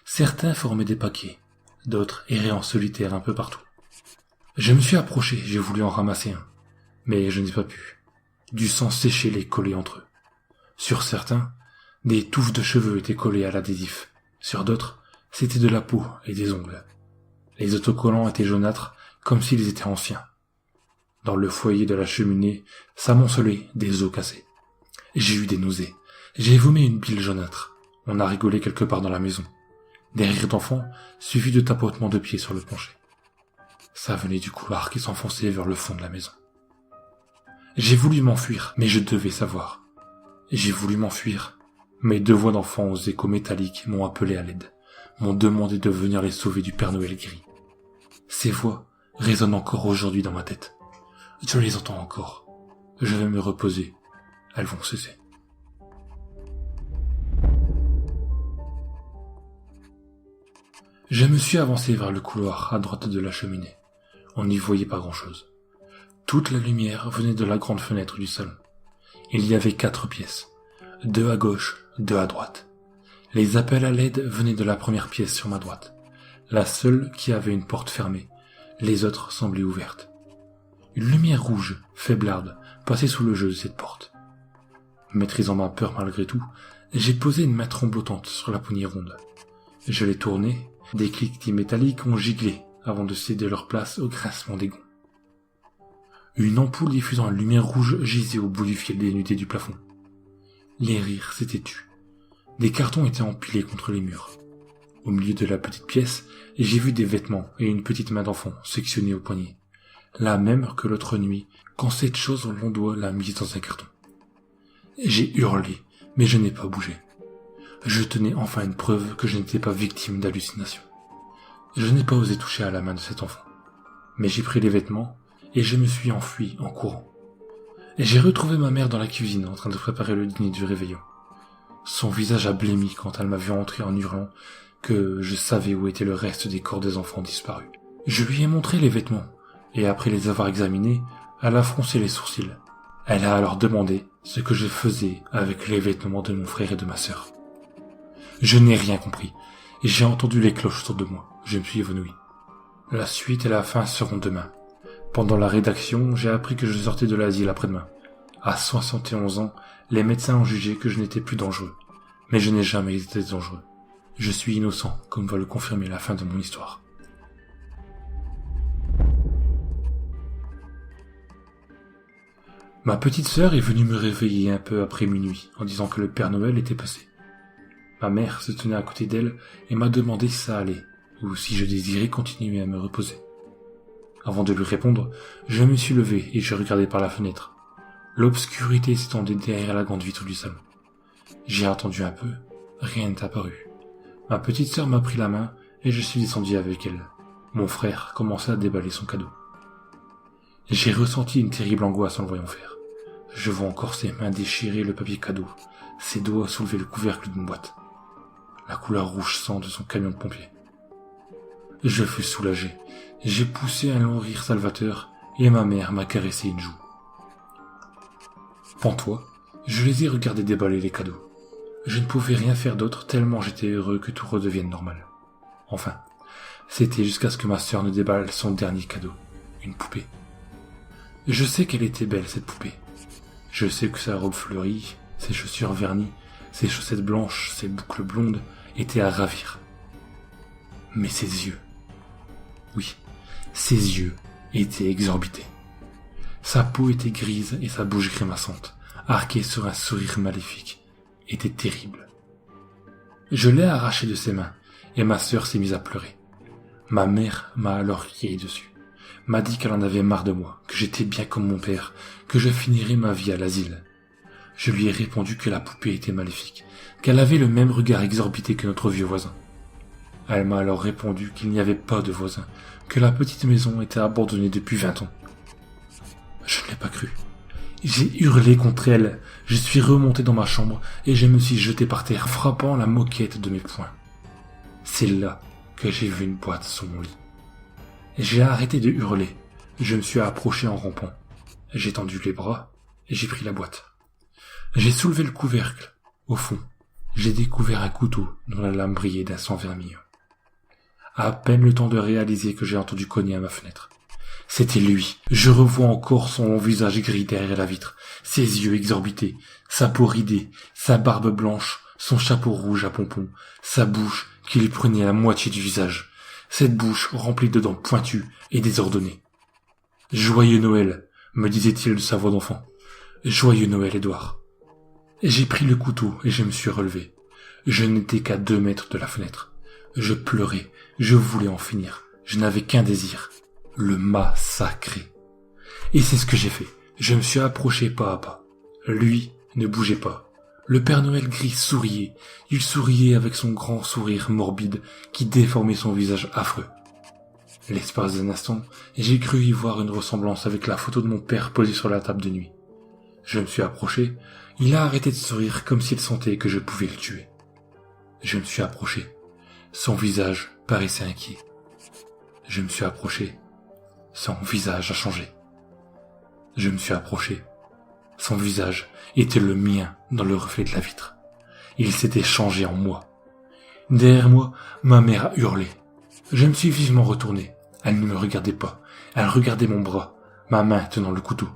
Certains formaient des paquets, d'autres erraient en solitaire un peu partout. Je me suis approché, j'ai voulu en ramasser un, mais je n'ai pas pu. Du sang séché les collait entre eux. Sur certains, des touffes de cheveux étaient collées à l'adhésif. Sur d'autres, c'était de la peau et des ongles. Les autocollants étaient jaunâtres, comme s'ils étaient anciens. Dans le foyer de la cheminée s'amoncelait des os cassés. J'ai eu des nausées. J'ai vomi une bile jaunâtre. On a rigolé quelque part dans la maison. Des rires d'enfants, suivis de tapotements de pieds sur le plancher. Ça venait du couloir qui s'enfonçait vers le fond de la maison. J'ai voulu m'enfuir, mais je devais savoir. J'ai voulu m'enfuir, mais deux voix d'enfants aux échos métalliques m'ont appelé à l'aide, m'ont demandé de venir les sauver du Père Noël gris. Ces voix résonnent encore aujourd'hui dans ma tête. Je les entends encore. Je vais me reposer. Elles vont cesser. Je me suis avancé vers le couloir à droite de la cheminée. On n'y voyait pas grand-chose. Toute la lumière venait de la grande fenêtre du salon. Il y avait 4 pièces. 2 à gauche, 2 à droite. Les appels à l'aide venaient de la première pièce sur ma droite. La seule qui avait une porte fermée. Les autres semblaient ouvertes. Une lumière rouge, faiblarde, passait sous le jeu de cette porte. Maîtrisant ma peur malgré tout, j'ai posé une main tremblotante sur la poignée ronde. Je l'ai tournée, des cliquetis métalliques ont giglé avant de céder leur place au grincement des gonds. Une ampoule diffusant une lumière rouge gisait au bout du fil dénudé du plafond. Les rires s'étaient tus. Des cartons étaient empilés contre les murs. Au milieu de la petite pièce, j'ai vu des vêtements et une petite main d'enfant sectionnée au poignet. La même que l'autre nuit, quand cette chose au long doigt l'a mise dans un carton. J'ai hurlé, mais je n'ai pas bougé. Je tenais enfin une preuve que je n'étais pas victime d'hallucination. Je n'ai pas osé toucher à la main de cet enfant. Mais j'ai pris les vêtements et je me suis enfui en courant. Et j'ai retrouvé ma mère dans la cuisine en train de préparer le dîner du réveillon. Son visage a blêmi quand elle m'a vu entrer en hurlant que je savais où était le reste des corps des enfants disparus. Je lui ai montré les vêtements et après les avoir examinés, elle a froncé les sourcils. Elle a alors demandé ce que je faisais avec les vêtements de mon frère et de ma sœur. Je n'ai rien compris et j'ai entendu les cloches autour de moi. Je me suis évanoui. La suite et la fin seront demain. Pendant la rédaction, j'ai appris que je sortais de l'asile après-demain. À 71 ans, les médecins ont jugé que je n'étais plus dangereux. Mais je n'ai jamais été dangereux. Je suis innocent, comme va le confirmer la fin de mon histoire. Ma petite sœur est venue me réveiller un peu après minuit, en disant que le Père Noël était passé. Ma mère se tenait à côté d'elle et m'a demandé si ça allait, ou si je désirais continuer à me reposer. Avant de lui répondre, je me suis levé et je regardais par la fenêtre. L'obscurité s'étendait derrière la grande vitre du salon. J'ai attendu un peu, rien n'est apparu. Ma petite sœur m'a pris la main et je suis descendu avec elle. Mon frère commençait à déballer son cadeau. J'ai ressenti une terrible angoisse en le voyant faire. Je vois encore ses mains déchirer le papier cadeau, ses doigts soulever le couvercle d'une boîte. La couleur rouge sang de son camion de pompier. Je fus soulagé. J'ai poussé un long rire salvateur et ma mère m'a caressé une joue. Pantois, je les ai regardés déballer les cadeaux. Je ne pouvais rien faire d'autre tellement j'étais heureux que tout redevienne normal. Enfin, c'était jusqu'à ce que ma sœur ne déballe son dernier cadeau, une poupée. Je sais qu'elle était belle, cette poupée. Je sais que sa robe fleurie, ses chaussures vernies, ses chaussettes blanches, ses boucles blondes étaient à ravir. Mais ses yeux, oui, ses yeux étaient exorbités. Sa peau était grise et sa bouche grimaçante, arquée sur un sourire maléfique, était terrible. Je l'ai arraché de ses mains et ma sœur s'est mise à pleurer. Ma mère m'a alors crié dessus, m'a dit qu'elle en avait marre de moi, que j'étais bien comme mon père, que je finirais ma vie à l'asile. Je lui ai répondu que la poupée était maléfique, qu'elle avait le même regard exorbité que notre vieux voisin. Elle m'a alors répondu qu'il n'y avait pas de voisin, que la petite maison était abandonnée depuis 20 ans. Je ne l'ai pas cru. J'ai hurlé contre elle, je suis remonté dans ma chambre et je me suis jeté par terre, frappant la moquette de mes poings. C'est là que j'ai vu une boîte sous mon lit. J'ai arrêté de hurler, je me suis approché en rampant. J'ai tendu les bras et j'ai pris la boîte. J'ai soulevé le couvercle. Au fond, j'ai découvert un couteau dont la lame brillait d'un sang vermillon. À peine le temps de réaliser que j'ai entendu cogner à ma fenêtre. C'était lui. Je revois encore son long visage gris derrière la vitre, ses yeux exorbités, sa peau ridée, sa barbe blanche, son chapeau rouge à pompons, sa bouche qui lui prenait la moitié du visage, cette bouche remplie de dents pointues et désordonnées. « Joyeux Noël !» me disait-il de sa voix d'enfant. « Joyeux Noël, Édouard !» J'ai pris le couteau et je me suis relevé. Je n'étais qu'à 2 mètres de la fenêtre. Je pleurais, je voulais en finir. Je n'avais qu'un désir, le massacrer. Et c'est ce que j'ai fait. Je me suis approché pas à pas. Lui ne bougeait pas. Le Père Noël gris souriait. Il souriait avec son grand sourire morbide qui déformait son visage affreux. L'espace d'un instant, j'ai cru y voir une ressemblance avec la photo de mon père posée sur la table de nuit. Je me suis approché. Il a arrêté de sourire comme s'il sentait que je pouvais le tuer. Je me suis approché. Son visage paraissait inquiet. Je me suis approché. Son visage a changé. Je me suis approché. Son visage était le mien dans le reflet de la vitre. Il s'était changé en moi. Derrière moi, ma mère a hurlé. Je me suis vivement retourné. Elle ne me regardait pas. Elle regardait mon bras, ma main tenant le couteau.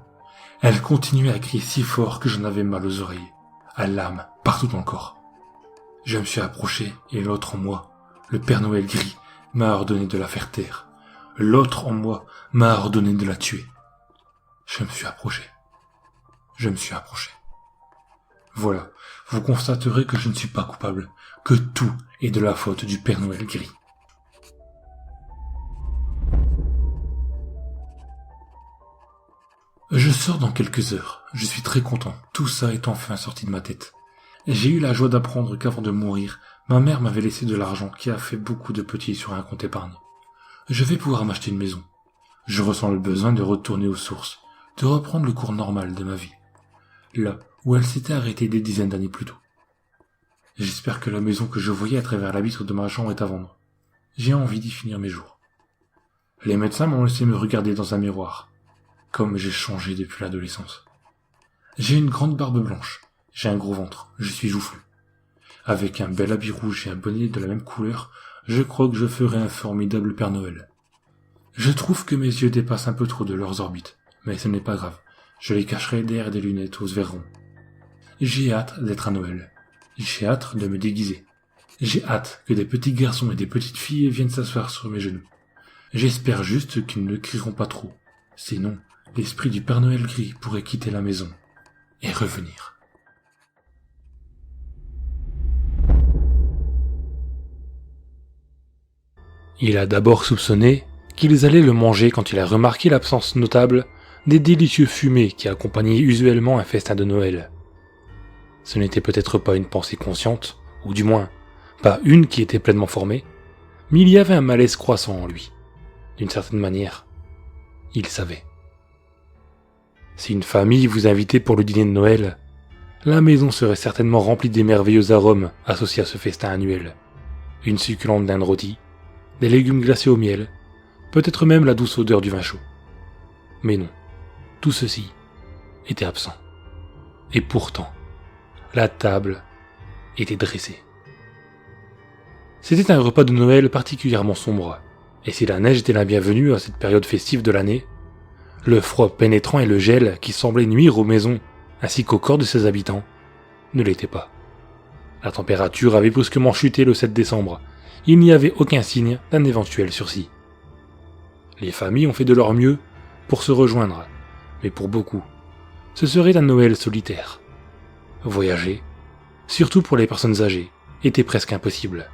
Elle continuait à crier si fort que j'en avais mal aux oreilles, à l'âme, partout dans le corps. Je me suis approché et l'autre en moi, le Père Noël gris, m'a ordonné de la faire taire. L'autre en moi m'a ordonné de la tuer. Je me suis approché. Je me suis approché. Voilà, vous constaterez que je ne suis pas coupable, que tout est de la faute du Père Noël gris. Je sors dans quelques heures. Je suis très content. Tout ça est enfin sorti de ma tête. J'ai eu la joie d'apprendre qu'avant de mourir, ma mère m'avait laissé de l'argent qui a fait beaucoup de petits sur un compte épargne. Je vais pouvoir m'acheter une maison. Je ressens le besoin de retourner aux sources, de reprendre le cours normal de ma vie, là où elle s'était arrêtée des dizaines d'années plus tôt. J'espère que la maison que je voyais à travers la vitre de ma chambre est à vendre. J'ai envie d'y finir mes jours. Les médecins m'ont laissé me regarder dans un miroir. Comme j'ai changé depuis l'adolescence. J'ai une grande barbe blanche, j'ai un gros ventre, je suis joufflu. Avec un bel habit rouge et un bonnet de la même couleur, je crois que je ferai un formidable Père Noël. Je trouve que mes yeux dépassent un peu trop de leurs orbites, mais ce n'est pas grave, je les cacherai derrière des lunettes aux verres ronds. J'ai hâte d'être à Noël, j'ai hâte de me déguiser. J'ai hâte que des petits garçons et des petites filles viennent s'asseoir sur mes genoux. J'espère juste qu'ils ne crieront pas trop, sinon l'esprit du Père Noël gris pourrait quitter la maison et revenir. Il a d'abord soupçonné qu'ils allaient le manger quand il a remarqué l'absence notable des délicieux fumées qui accompagnaient usuellement un festin de Noël. Ce n'était peut-être pas une pensée consciente, ou du moins, pas une qui était pleinement formée, mais il y avait un malaise croissant en lui. D'une certaine manière, il savait. Si une famille vous invitait pour le dîner de Noël, la maison serait certainement remplie des merveilleux arômes associés à ce festin annuel. Une succulente dinde rôtie, des légumes glacés au miel, peut-être même la douce odeur du vin chaud. Mais non, tout ceci était absent. Et pourtant, la table était dressée. C'était un repas de Noël particulièrement sombre, et si la neige était la bienvenue à cette période festive de l'année, le froid pénétrant et le gel qui semblait nuire aux maisons ainsi qu'au corps de ses habitants ne l'étaient pas. La température avait brusquement chuté le 7 décembre. Il n'y avait aucun signe d'un éventuel sursis. Les familles ont fait de leur mieux pour se rejoindre, mais pour beaucoup, ce serait un Noël solitaire. Voyager, surtout pour les personnes âgées, était presque impossible.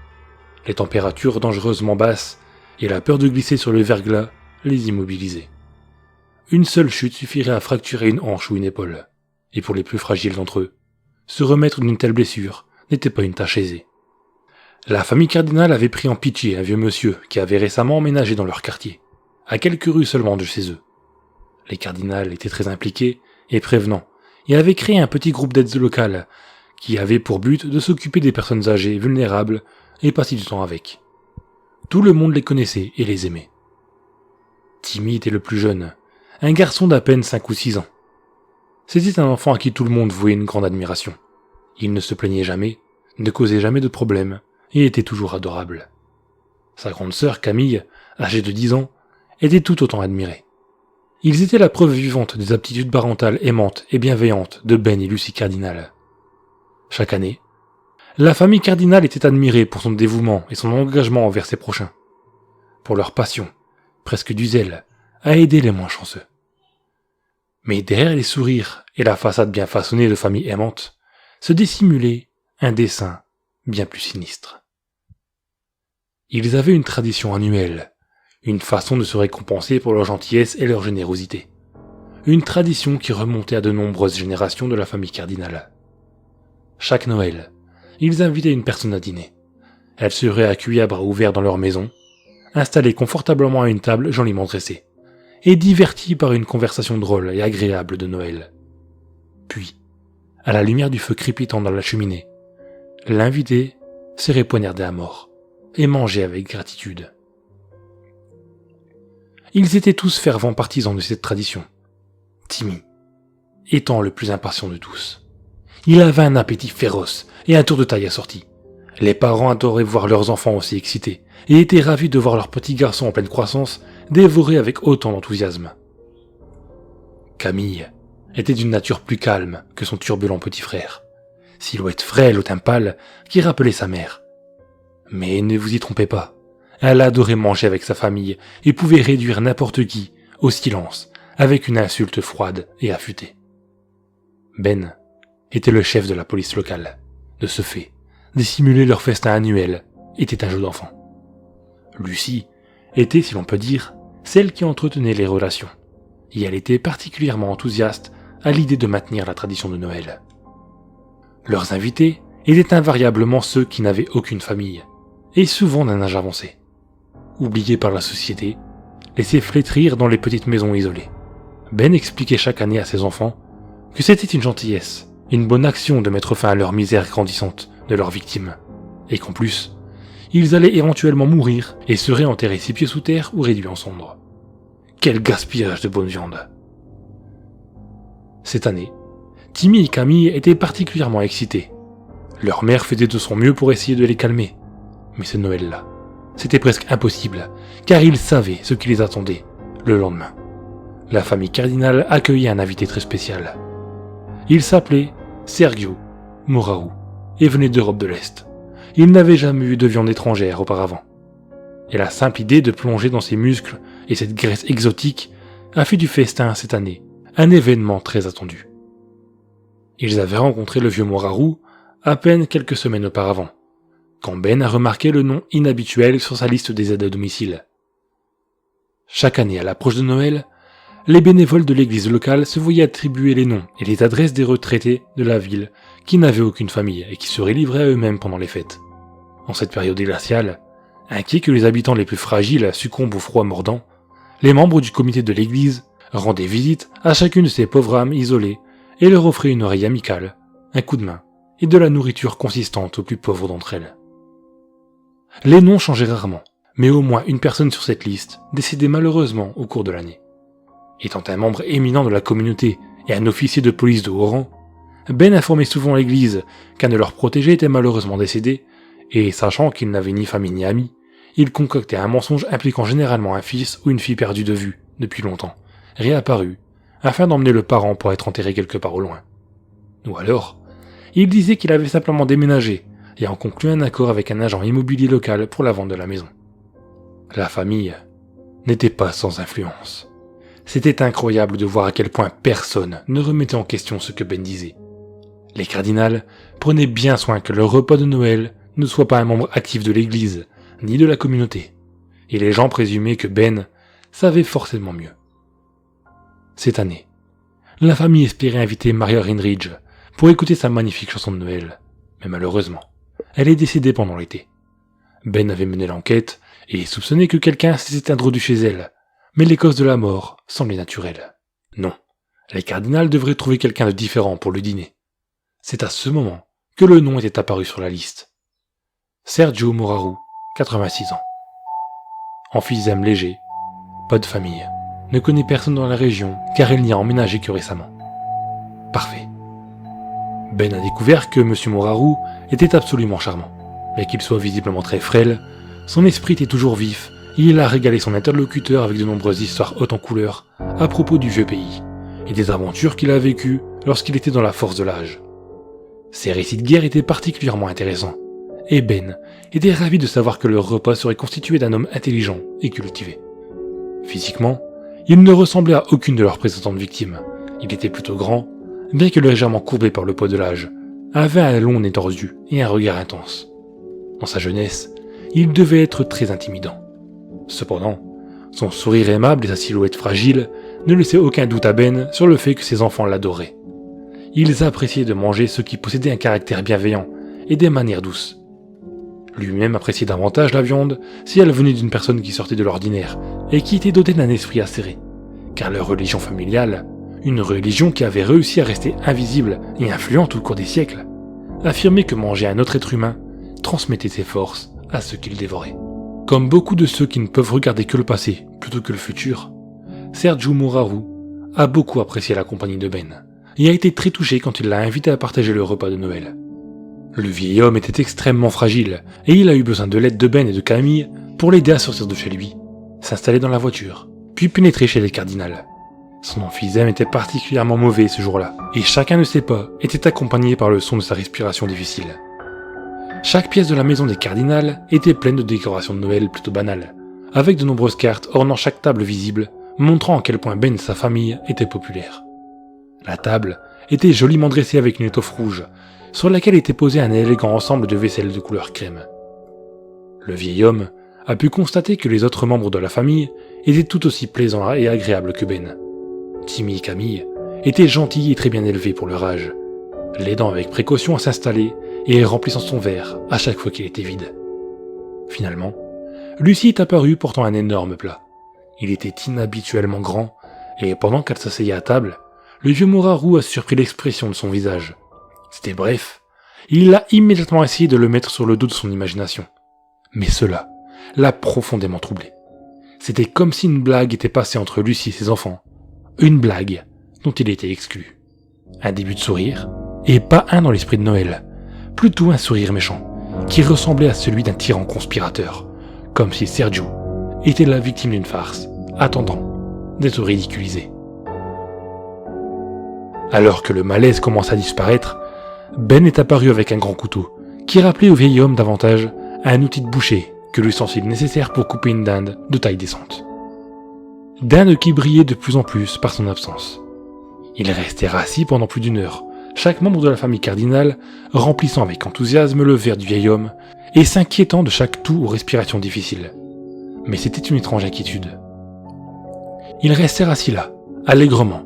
Les températures dangereusement basses et la peur de glisser sur le verglas les immobilisaient. Une seule chute suffirait à fracturer une hanche ou une épaule, et pour les plus fragiles d'entre eux, se remettre d'une telle blessure n'était pas une tâche aisée. La famille Cardinal avait pris en pitié un vieux monsieur qui avait récemment emménagé dans leur quartier, à quelques rues seulement de chez eux. Les cardinals étaient très impliqués et prévenants, et avaient créé un petit groupe d'aide locale qui avait pour but de s'occuper des personnes âgées, vulnérables, et passer du temps avec. Tout le monde les connaissait et les aimait. Timmy était le plus jeune, un garçon d'à peine 5 ou 6 ans. C'était un enfant à qui tout le monde vouait une grande admiration. Il ne se plaignait jamais, ne causait jamais de problèmes, et était toujours adorable. Sa grande sœur, Camille, âgée de 10 ans, était tout autant admirée. Ils étaient la preuve vivante des aptitudes parentales aimantes et bienveillantes de Ben et Lucie Cardinal. Chaque année, la famille Cardinal était admirée pour son dévouement et son engagement envers ses prochains, pour leur passion, presque du zèle, à aider les moins chanceux. Mais derrière les sourires et la façade bien façonnée de famille aimante, se dissimulait un dessein bien plus sinistre. Ils avaient une tradition annuelle, une façon de se récompenser pour leur gentillesse et leur générosité. Une tradition qui remontait à de nombreuses générations de la famille Cardinal. Chaque Noël, ils invitaient une personne à dîner. Elle serait accueillie à bras ouverts dans leur maison, installée confortablement à une table joliment dressée, et divertie par une conversation drôle et agréable de Noël. Puis, à la lumière du feu crépitant dans la cheminée, l'invité serait poignardé à mort et mangé avec gratitude. Ils étaient tous fervents partisans de cette tradition. Timmy étant le plus impatient de tous. Il avait un appétit féroce et un tour de taille assorti. Les parents adoraient voir leurs enfants aussi excités et étaient ravis de voir leur petit garçon en pleine croissance dévoré avec autant d'enthousiasme. Camille était d'une nature plus calme que son turbulent petit frère, silhouette frêle au teint pâle qui rappelait sa mère. Mais ne vous y trompez pas, elle adorait manger avec sa famille et pouvait réduire n'importe qui au silence avec une insulte froide et affûtée. Ben était le chef de la police locale. De ce fait, dissimuler leur festin annuel était un jeu d'enfant. Lucie était, si l'on peut dire, celle qui entretenait les relations, et elle était particulièrement enthousiaste à l'idée de maintenir la tradition de Noël. Leurs invités étaient invariablement ceux qui n'avaient aucune famille, et souvent d'un âge avancé. Oubliés par la société, laissés flétrir dans les petites maisons isolées. Ben expliquait chaque année à ses enfants que c'était une gentillesse, une bonne action de mettre fin à leur misère grandissante de leurs victimes, et qu'en plus, ils allaient éventuellement mourir et seraient enterrés 6 pieds sous terre ou réduits en cendres. Quel gaspillage de bonne viande! Cette année, Timmy et Camille étaient particulièrement excités. Leur mère faisait de son mieux pour essayer de les calmer, mais ce Noël-là, c'était presque impossible, car ils savaient ce qui les attendait le lendemain. La famille Cardinal accueillait un invité très spécial. Il s'appelait Sergio Moraru et venait d'Europe de l'Est. Il n'avait jamais eu de viande étrangère auparavant. Et la simple idée de plonger dans ses muscles et cette graisse exotique a fait du festin cette année un événement très attendu. Ils avaient rencontré le vieux Moraru à peine quelques semaines auparavant, quand Ben a remarqué le nom inhabituel sur sa liste des aides à domicile. Chaque année à l'approche de Noël, les bénévoles de l'église locale se voyaient attribuer les noms et les adresses des retraités de la ville qui n'avaient aucune famille et qui seraient livrés à eux-mêmes pendant les fêtes. En cette période glaciale, inquiets que les habitants les plus fragiles succombent au froid mordant, les membres du comité de l'église rendaient visite à chacune de ces pauvres âmes isolées et leur offraient une oreille amicale, un coup de main et de la nourriture consistante aux plus pauvres d'entre elles. Les noms changeaient rarement, mais au moins une personne sur cette liste décédait malheureusement au cours de l'année. Étant un membre éminent de la communauté et un officier de police de haut rang, Ben informait souvent l'église qu'un de leurs protégés était malheureusement décédé, et sachant qu'il n'avait ni famille ni amis, il concoctait un mensonge impliquant généralement un fils ou une fille perdue de vue depuis longtemps, réapparu, afin d'emmener le parent pour être enterré quelque part au loin. Ou alors, il disait qu'il avait simplement déménagé et en conclu un accord avec un agent immobilier local pour la vente de la maison. La famille n'était pas sans influence. C'était incroyable de voir à quel point personne ne remettait en question ce que Ben disait. Les cardinals prenaient bien soin que leur repas de Noël ne soit pas un membre actif de l'église, ni de la communauté, et les gens présumaient que Ben savait forcément mieux. Cette année, la famille espérait inviter Maria Rinridge pour écouter sa magnifique chanson de Noël, mais malheureusement, elle est décédée pendant l'été. Ben avait mené l'enquête et soupçonnait que quelqu'un s'était introduit chez elle, mais les causes de la mort semblaient naturelles. Non, les cardinals devraient trouver quelqu'un de différent pour le dîner. C'est à ce moment que le nom était apparu sur la liste. Sergio Moraru, 86 ans. Emphysème léger, pas de famille, ne connaît personne dans la région car il n'y a emménagé que récemment. Parfait. Ben a découvert que M. Moraru était absolument charmant, mais qu'il soit visiblement très frêle, son esprit était toujours vif et il a régalé son interlocuteur avec de nombreuses histoires hautes en couleurs à propos du vieux pays et des aventures qu'il a vécues lorsqu'il était dans la force de l'âge. Ces récits de guerre étaient particulièrement intéressants, et Ben était ravi de savoir que leur repas serait constitué d'un homme intelligent et cultivé. Physiquement, il ne ressemblait à aucune de leurs précédentes victimes. Il était plutôt grand, bien que légèrement courbé par le poids de l'âge, avait un long nez tordu et un regard intense. Dans sa jeunesse, il devait être très intimidant. Cependant, son sourire aimable et sa silhouette fragile ne laissaient aucun doute à Ben sur le fait que ses enfants l'adoraient. Ils appréciaient de manger ceux qui possédaient un caractère bienveillant et des manières douces. Lui-même appréciait davantage la viande si elle venait d'une personne qui sortait de l'ordinaire et qui était dotée d'un esprit acéré, car leur religion familiale, une religion qui avait réussi à rester invisible et influente au cours des siècles, affirmait que manger un autre être humain transmettait ses forces à ceux qu'il dévorait. Comme beaucoup de ceux qui ne peuvent regarder que le passé plutôt que le futur, Sergio Moraru a beaucoup apprécié la compagnie de Ben et a été très touché quand il l'a invité à partager le repas de Noël. Le vieil homme était extrêmement fragile et il a eu besoin de l'aide de Ben et de Camille pour l'aider à sortir de chez lui, s'installer dans la voiture, puis pénétrer chez les cardinals. Son emphysème était particulièrement mauvais ce jour-là, et chacun de ses pas était accompagné par le son de sa respiration difficile. Chaque pièce de la maison des cardinals était pleine de décorations de Noël plutôt banales, avec de nombreuses cartes ornant chaque table visible, montrant à quel point Ben et sa famille étaient populaires. La table était joliment dressée avec une étoffe rouge, sur laquelle était posé un élégant ensemble de vaisselle de couleur crème. Le vieil homme a pu constater que les autres membres de la famille étaient tout aussi plaisants et agréables que Ben. Timmy et Camille étaient gentils et très bien élevés pour leur âge, l'aidant avec précaution à s'installer et remplissant son verre à chaque fois qu'il était vide. Finalement, Lucie est apparue portant un énorme plat. Il était inhabituellement grand, et pendant qu'elle s'asseyait à table, le vieux Moraru a surpris l'expression de son visage. C'était bref, il a immédiatement essayé de le mettre sur le dos de son imagination. Mais cela l'a profondément troublé. C'était comme si une blague était passée entre Lucie et ses enfants. Une blague dont il était exclu. Un début de sourire, et pas un dans l'esprit de Noël, plutôt un sourire méchant, qui ressemblait à celui d'un tyran conspirateur, comme si Sergio était la victime d'une farce, attendant d'être ridiculisé. Alors que le malaise commence à disparaître, Ben est apparu avec un grand couteau, qui rappelait au vieil homme davantage un outil de boucher que l'ustensile nécessaire pour couper une dinde de taille décente. Dinde qui brillait de plus en plus par son absence. Ils restèrent assis pendant plus d'une heure, chaque membre de la famille cardinale remplissant avec enthousiasme le verre du vieil homme et s'inquiétant de chaque toux ou respiration difficile. Mais c'était une étrange inquiétude. Ils restèrent assis là, allègrement,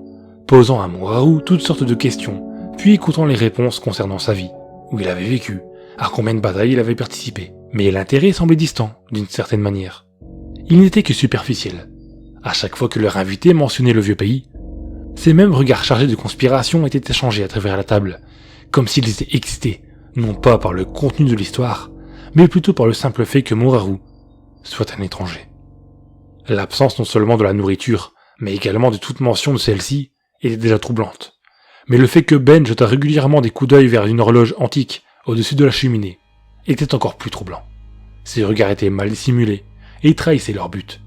posant à Moraru toutes sortes de questions, puis écoutant les réponses concernant sa vie, où il avait vécu, à combien de batailles il avait participé. Mais l'intérêt semblait distant, d'une certaine manière. Il n'était que superficiel. À chaque fois que leur invité mentionnait le vieux pays, ces mêmes regards chargés de conspiration étaient échangés à travers la table, comme s'ils étaient excités, non pas par le contenu de l'histoire, mais plutôt par le simple fait que Moraru soit un étranger. L'absence non seulement de la nourriture, mais également de toute mention de celle-ci, était déjà troublante. Mais le fait que Ben jeta régulièrement des coups d'œil vers une horloge antique au-dessus de la cheminée était encore plus troublant. Ses regards étaient mal dissimulés et trahissaient leur but.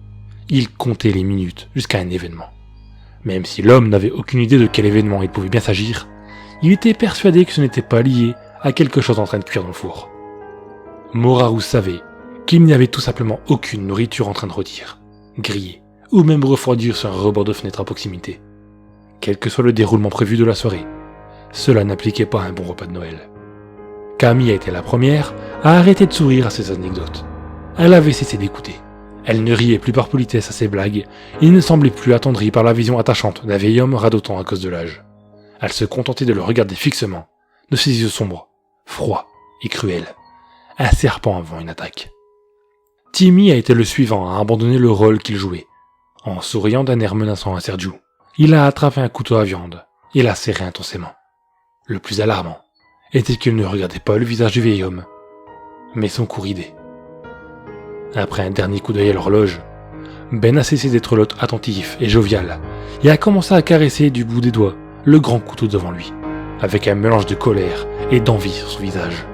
Ils comptaient les minutes jusqu'à un événement. Même si l'homme n'avait aucune idée de quel événement il pouvait bien s'agir, il était persuadé que ce n'était pas lié à quelque chose en train de cuire dans le four. Moraru savait qu'il n'y avait tout simplement aucune nourriture en train de rôtir, griller ou même refroidir sur un rebord de fenêtre à proximité. Quel que soit le déroulement prévu de la soirée, cela n'appliquait pas à un bon repas de Noël. Camille a été la première à arrêter de sourire à ces anecdotes. Elle avait cessé d'écouter. Elle ne riait plus par politesse à ses blagues et ne semblait plus attendrie par la vision attachante d'un vieil homme radotant à cause de l'âge. Elle se contentait de le regarder fixement, de ses yeux sombres, froids et cruels, un serpent avant une attaque. Timmy a été le suivant à abandonner le rôle qu'il jouait, en souriant d'un air menaçant à Sergio, il a attrapé un couteau à viande et l'a serré intensément. Le plus alarmant était qu'il ne regardait pas le visage du vieil homme, mais son cou ridé. Après un dernier coup d'œil à l'horloge, Ben a cessé d'être l'hôte attentif et jovial et a commencé à caresser du bout des doigts le grand couteau devant lui, avec un mélange de colère et d'envie sur son visage.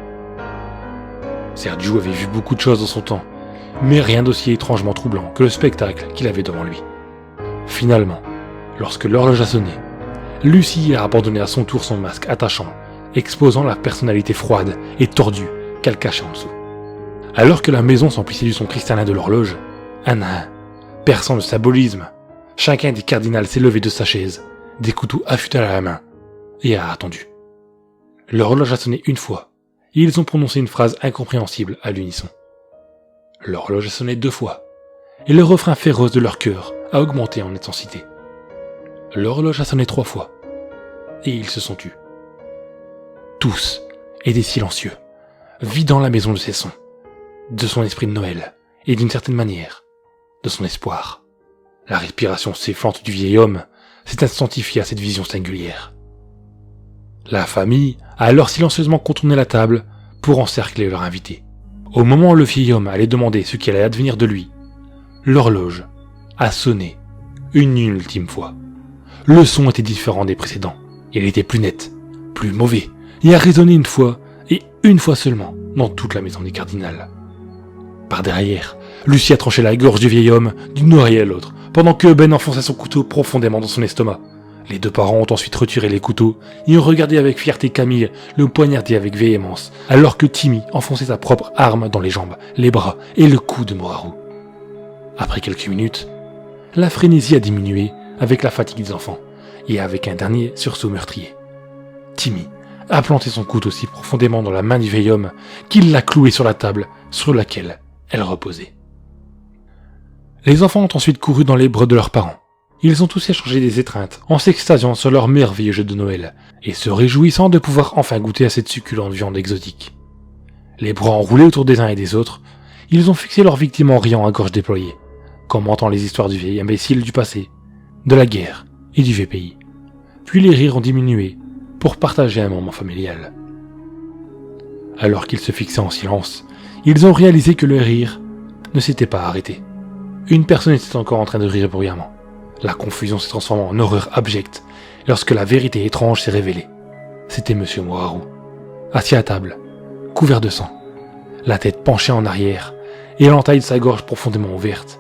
Sergio avait vu beaucoup de choses dans son temps, mais rien d'aussi étrangement troublant que le spectacle qu'il avait devant lui. Finalement, lorsque l'horloge a sonné, Lucie a abandonné à son tour son masque attachant, exposant la personnalité froide et tordue qu'elle cachait en dessous. Alors que la maison s'emplissait du son cristallin de l'horloge, un à un, perçant le symbolisme, chacun des cardinals s'est levé de sa chaise, des couteaux affûtés à la main, et a attendu. L'horloge a sonné une fois, et ils ont prononcé une phrase incompréhensible à l'unisson. L'horloge a sonné 2 fois, et le refrain féroce de leur cœur a augmenté en intensité. L'horloge a sonné 3 fois, et ils se sont tus. Tous étaient silencieux, vidant la maison de ses sons, de son esprit de Noël, et d'une certaine manière, de son espoir. La respiration sifflante du vieil homme s'est intensifiée à cette vision singulière. La famille a alors silencieusement contourné la table pour encercler leur invité. Au moment où le vieil homme allait demander ce qui allait advenir de lui, l'horloge a sonné une ultime fois. Le son était différent des précédents. Il était plus net, plus mauvais, et a résonné une fois, et une fois seulement, dans toute la maison des cardinals. Par derrière, Lucie a tranché la gorge du vieil homme d'une oreille à l'autre, pendant que Ben enfonçait son couteau profondément dans son estomac. Les 2 parents ont ensuite retiré les couteaux et ont regardé avec fierté Camille le poignarder avec véhémence, alors que Timmy enfonçait sa propre arme dans les jambes, les bras et le cou de Moraru. Après quelques minutes, la frénésie a diminué avec la fatigue des enfants et avec un dernier sursaut meurtrier. Timmy a planté son couteau si profondément dans la main du vieil homme qu'il l'a cloué sur la table sur laquelle elle reposait. Les enfants ont ensuite couru dans les bras de leurs parents. Ils ont tous échangé des étreintes, en s'extasiant sur leur merveilleux jeu de Noël, et se réjouissant de pouvoir enfin goûter à cette succulente viande exotique. Les bras enroulés autour des uns et des autres, ils ont fixé leurs victimes en riant à gorge déployée, commentant les histoires du vieil imbécile du passé, de la guerre et du vieux pays. Puis les rires ont diminué, pour partager un moment familial. Alors qu'ils se fixaient en silence, ils ont réalisé que le rire ne s'était pas arrêté. Une personne était encore en train de rire bruyamment. La confusion s'est transformée en horreur abjecte lorsque la vérité étrange s'est révélée. C'était Monsieur Moraru, assis à table, couvert de sang, la tête penchée en arrière et l'entaille de sa gorge profondément ouverte.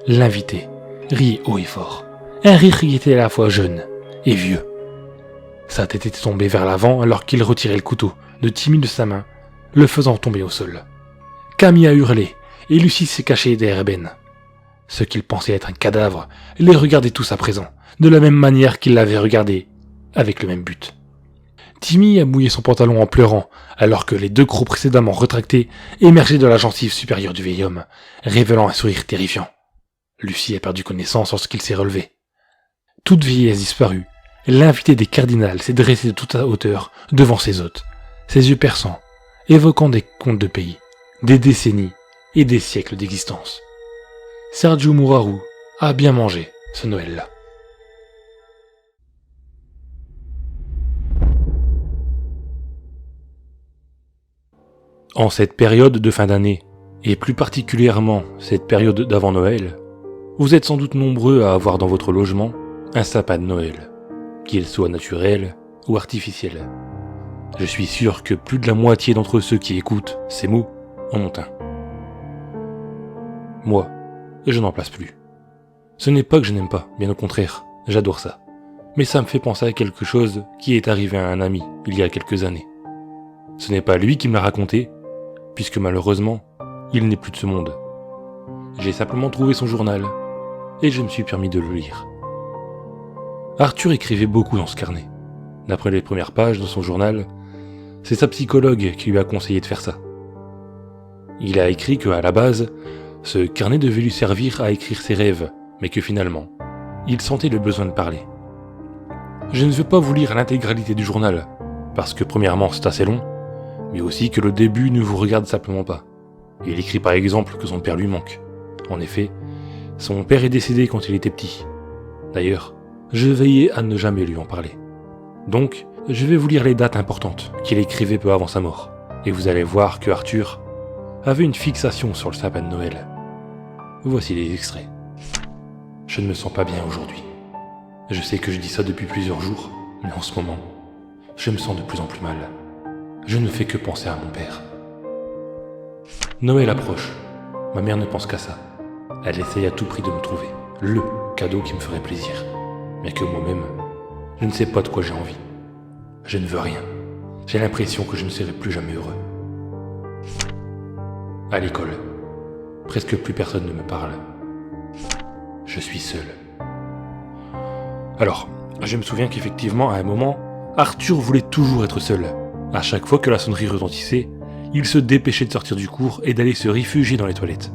L'invité riait haut et fort, un rire qui était à la fois jeune et vieux. Sa tête était tombée vers l'avant alors qu'il retirait le couteau de Timmy de sa main, le faisant tomber au sol. Camille a hurlé et Lucie s'est cachée derrière Ben. Ce qu'ils pensaient être un cadavre les regardait tous à présent, de la même manière qu'ils l'avaient regardé, avec le même but. Timmy a mouillé son pantalon en pleurant, alors que les 2 crocs précédemment retractés émergeaient de la gencive supérieure du vieil homme, révélant un sourire terrifiant. Lucie a perdu connaissance lorsqu'il s'est relevé. Toute vieillesse disparue, l'invité des cardinals s'est dressé de toute sa hauteur devant ses hôtes, ses yeux perçants, évoquant des contes de pays, des décennies et des siècles d'existence. Sergio Moraru a bien mangé ce Noël-là. En cette période de fin d'année, et plus particulièrement cette période d'avant Noël, vous êtes sans doute nombreux à avoir dans votre logement un sapin de Noël, qu'il soit naturel ou artificiel. Je suis sûr que plus de la moitié d'entre ceux qui écoutent ces mots en ont un. Moi, je n'en place plus. Ce n'est pas que je n'aime pas, bien au contraire, j'adore ça. Mais ça me fait penser à quelque chose qui est arrivé à un ami il y a quelques années. Ce n'est pas lui qui me l'a raconté, puisque malheureusement, il n'est plus de ce monde. J'ai simplement trouvé son journal, et je me suis permis de le lire. Arthur écrivait beaucoup dans ce carnet. D'après les premières pages de son journal, c'est sa psychologue qui lui a conseillé de faire ça. Il a écrit qu'à la base, ce carnet devait lui servir à écrire ses rêves, mais que finalement, il sentait le besoin de parler. Je ne veux pas vous lire l'intégralité du journal, parce que premièrement c'est assez long, mais aussi que le début ne vous regarde simplement pas. Il écrit par exemple que son père lui manque. En effet, son père est décédé quand il était petit. D'ailleurs, Je veillais à ne jamais lui en parler. Donc, je vais vous lire les dates importantes qu'il écrivait peu avant sa mort, et vous allez voir que Arthur avait une fixation sur le sapin de Noël. Voici les extraits. Je ne me sens pas bien aujourd'hui. Je sais que je dis ça depuis plusieurs jours, mais en ce moment, je me sens de plus en plus mal. Je ne fais que penser à mon père. Noël approche. Ma mère ne pense qu'à ça. Elle essaye à tout prix de me trouver le cadeau qui me ferait plaisir. Bien que moi-même, je ne sais pas de quoi j'ai envie. Je ne veux rien. J'ai l'impression que je ne serai plus jamais heureux. À l'école, presque plus personne ne me parle. Je suis seul. Alors, je me souviens qu'effectivement, à un moment, Arthur voulait toujours être seul. À chaque fois que la sonnerie retentissait, il se dépêchait de sortir du cours et d'aller se réfugier dans les toilettes.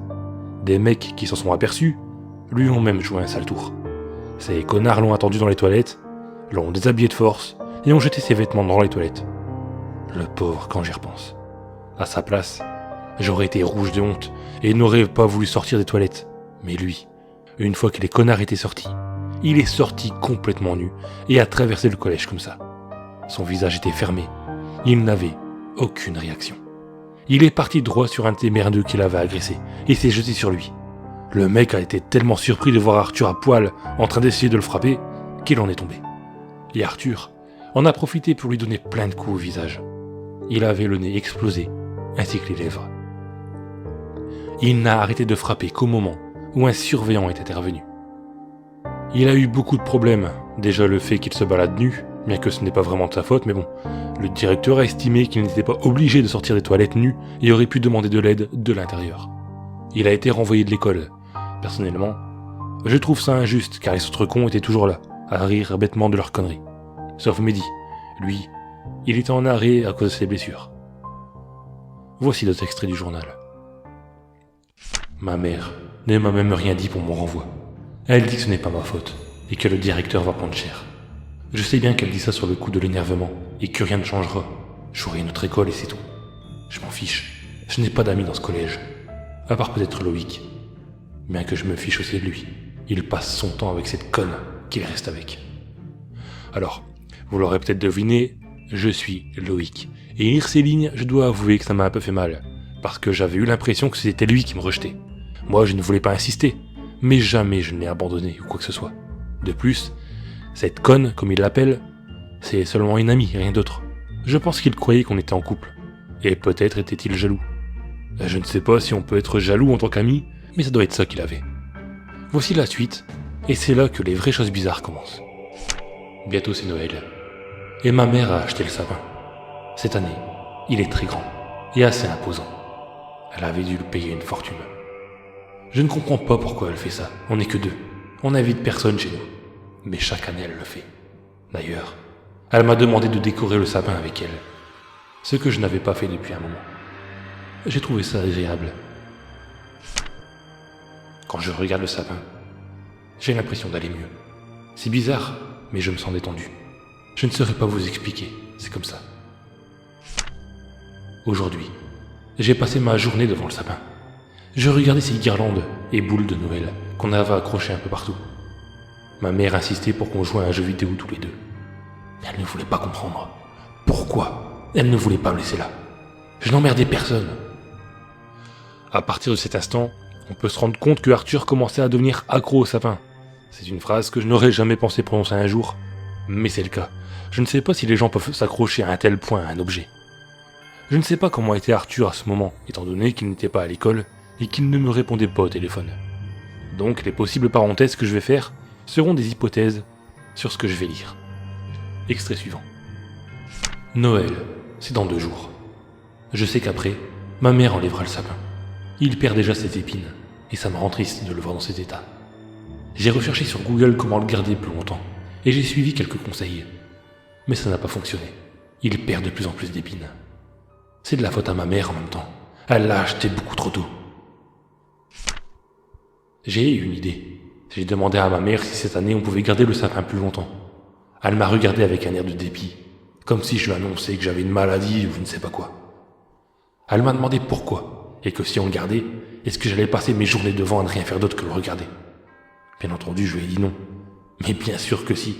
Des mecs qui s'en sont aperçus lui ont même joué un sale tour. Ces connards l'ont attendu dans les toilettes, l'ont déshabillé de force et ont jeté ses vêtements dans les toilettes. Le pauvre, quand j'y repense. À sa place, j'aurais été rouge de honte et n'aurais pas voulu sortir des toilettes. Mais lui, une fois que les connards étaient sortis, il est sorti complètement nu et a traversé le collège comme ça. Son visage était fermé. Il n'avait aucune réaction. Il est parti droit sur un de ces merdeux qui l'avait agressé et s'est jeté sur lui. Le mec a été tellement surpris de voir Arthur à poil en train d'essayer de le frapper qu'il en est tombé. Et Arthur en a profité pour lui donner plein de coups au visage. Il avait le nez explosé, ainsi que les lèvres. Il n'a arrêté de frapper qu'au moment où un surveillant est intervenu. Il a eu beaucoup de problèmes, déjà le fait qu'il se balade nu, bien que ce n'est pas vraiment de sa faute, mais bon, le directeur a estimé qu'il n'était pas obligé de sortir des toilettes nu et aurait pu demander de l'aide de l'intérieur. Il a été renvoyé de l'école. Personnellement, je trouve ça injuste car les autres cons étaient toujours là, à rire bêtement de leurs conneries. Sauf Mehdi, lui, il était en arrêt à cause de ses blessures. Voici d'autres extraits du journal. Ma mère ne m'a même rien dit pour mon renvoi. Elle dit que ce n'est pas ma faute et que le directeur va prendre cher. Je sais bien qu'elle dit ça sur le coup de l'énervement et que rien ne changera. J'aurai une autre école et c'est tout. Je m'en fiche. Je n'ai pas d'amis dans ce collège. À part peut-être Loïc. Bien que je me fiche aussi de lui. Il passe son temps avec cette conne qu'il reste avec. Alors, vous l'aurez peut-être deviné, je suis Loïc. Et lire ces lignes, je dois avouer que ça m'a un peu fait mal. Parce que j'avais eu l'impression que c'était lui qui me rejetait. Moi, je ne voulais pas insister. Mais jamais je ne l'ai abandonné ou quoi que ce soit. De plus, cette conne, comme il l'appelle, c'est seulement une amie, rien d'autre. Je pense qu'il croyait qu'on était en couple. Et peut-être était-il jaloux. Je ne sais pas si on peut être jaloux en tant qu'ami, mais ça doit être ça qu'il avait. Voici la suite, et c'est là que les vraies choses bizarres commencent. Bientôt c'est Noël, et ma mère a acheté le sapin. Cette année, il est très grand, et assez imposant. Elle avait dû le payer une fortune. Je ne comprends pas pourquoi elle fait ça, on n'est que deux. On n'invite personne chez nous. Mais chaque année elle le fait. D'ailleurs, elle m'a demandé de décorer le sapin avec elle. Ce que je n'avais pas fait depuis un moment. J'ai trouvé ça agréable. Quand je regarde le sapin, j'ai l'impression d'aller mieux. C'est bizarre, mais je me sens détendu. Je ne saurais pas vous expliquer, c'est comme ça. Aujourd'hui, j'ai passé ma journée devant le sapin. Je regardais ces guirlandes et boules de Noël qu'on avait accrochées un peu partout. Ma mère insistait pour qu'on joue à un jeu vidéo tous les deux. Mais elle ne voulait pas comprendre. Pourquoi elle ne voulait pas me laisser là? Je n'emmerdais personne. À partir de cet instant, on peut se rendre compte que Arthur commençait à devenir accro au sapin. C'est une phrase que je n'aurais jamais pensé prononcer un jour, mais c'est le cas. Je ne sais pas si les gens peuvent s'accrocher à un tel point à un objet. Je ne sais pas comment était Arthur à ce moment, étant donné qu'il n'était pas à l'école et qu'il ne me répondait pas au téléphone. Donc les possibles parenthèses que je vais faire seront des hypothèses sur ce que je vais lire. Extrait suivant. Noël, c'est dans 2 jours. Je sais qu'après, ma mère enlèvera le sapin. Il perd déjà ses épines, et ça me rend triste de le voir dans cet état. J'ai recherché sur Google comment le garder plus longtemps, et j'ai suivi quelques conseils. Mais ça n'a pas fonctionné. Il perd de plus en plus d'épines. C'est de la faute à ma mère en même temps. Elle l'a acheté beaucoup trop tôt. J'ai eu une idée. J'ai demandé à ma mère si cette année on pouvait garder le sapin plus longtemps. Elle m'a regardé avec un air de dépit, comme si je lui annonçais que j'avais une maladie ou je ne sais pas quoi. Elle m'a demandé pourquoi, et que si on le gardait, est-ce que j'allais passer mes journées devant à ne rien faire d'autre que le regarder. Bien entendu, je lui ai dit non. Mais bien sûr que si.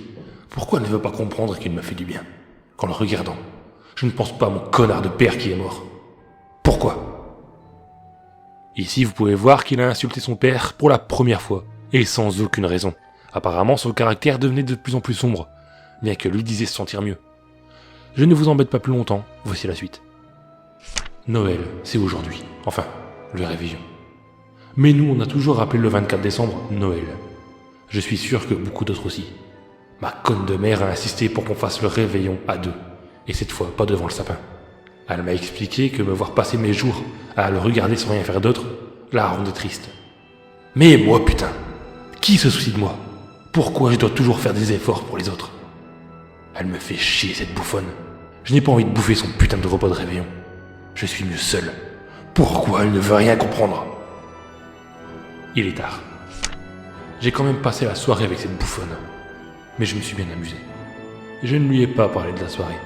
Pourquoi elle ne veut pas comprendre qu'il me fait du bien? Qu'en le regardant, je ne pense pas à mon connard de père qui est mort. Pourquoi? Ici, vous pouvez voir qu'il a insulté son père pour la première fois, et sans aucune raison. Apparemment, son caractère devenait de plus en plus sombre, bien que lui disait se sentir mieux. Je ne vous embête pas plus longtemps, voici la suite. Noël, c'est aujourd'hui. Enfin, le réveillon. Mais nous, on a toujours appelé le 24 décembre Noël. Je suis sûr que beaucoup d'autres aussi. Ma conne de mère a insisté pour qu'on fasse le réveillon à deux, et cette fois pas devant le sapin. Elle m'a expliqué que me voir passer mes jours à le regarder sans rien faire d'autre la rendait triste. Mais moi, putain, qui se soucie de moi? Pourquoi je dois toujours faire des efforts pour les autres? Elle me fait chier, cette bouffonne. Je n'ai pas envie de bouffer son putain de repas de réveillon. Je suis mieux seul. Pourquoi elle ne veut rien comprendre? Il est tard. J'ai quand même passé la soirée avec cette bouffonne. Mais je me suis bien amusé. Je ne lui ai pas parlé de la soirée.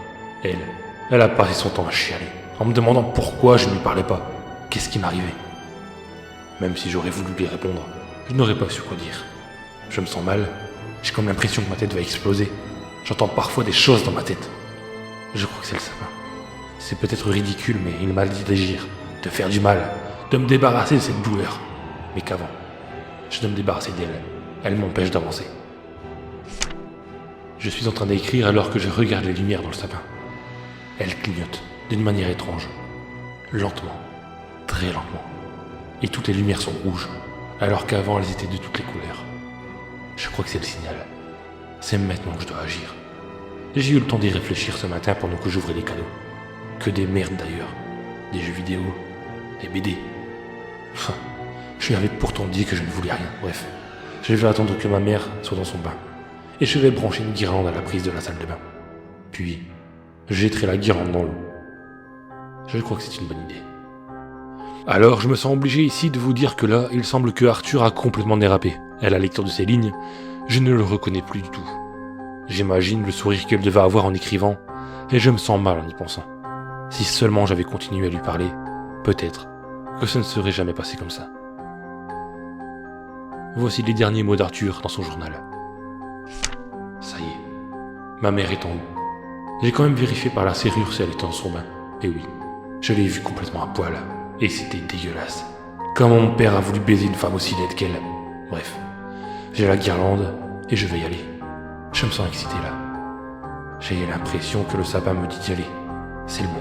Elle a passé son temps à chialer, en me demandant pourquoi je ne lui parlais pas. Qu'est-ce qui m'arrivait? Même si j'aurais voulu lui répondre, je n'aurais pas su quoi dire. Je me sens mal. J'ai comme l'impression que ma tête va exploser. J'entends parfois des choses dans ma tête. Je crois que c'est le sapin. C'est peut-être ridicule, mais il m'a dit d'agir, de faire du mal, de me débarrasser de cette douleur. Mais qu'avant, je dois me débarrasser d'elle. Elle m'empêche d'avancer. Je suis en train d'écrire alors que je regarde les lumières dans le sapin. Elles clignotent d'une manière étrange. Lentement. Très lentement. Et toutes les lumières sont rouges, alors qu'avant elles étaient de toutes les couleurs. Je crois que c'est le signal. C'est maintenant que je dois agir. J'ai eu le temps d'y réfléchir ce matin pendant que j'ouvrais les cadeaux. Que des merdes d'ailleurs. Des jeux vidéo, des BD. Enfin, je lui avais pourtant dit que je ne voulais rien. Bref, je vais attendre que ma mère soit dans son bain. Et je vais brancher une guirlande à la prise de la salle de bain. Puis, je jetterai la guirlande dans l'eau. Je crois que c'est une bonne idée. Alors, je me sens obligé ici de vous dire que là, il semble que Arthur a complètement dérapé. À la lecture de ces lignes, je ne le reconnais plus du tout. J'imagine le sourire qu'elle devait avoir en écrivant, et je me sens mal en y pensant. Si seulement j'avais continué à lui parler, peut-être que ce ne serait jamais passé comme ça. Voici les derniers mots d'Arthur dans son journal. Ça y est, ma mère est en haut. J'ai quand même vérifié par la serrure si elle était dans son bain. Et oui, je l'ai vue complètement à poil, et c'était dégueulasse. Comment mon père a voulu baiser une femme aussi laide qu'elle. Bref, j'ai la guirlande, et je vais y aller. Je me sens excité là. J'ai l'impression que le sapin me dit d'y aller. C'est le moment.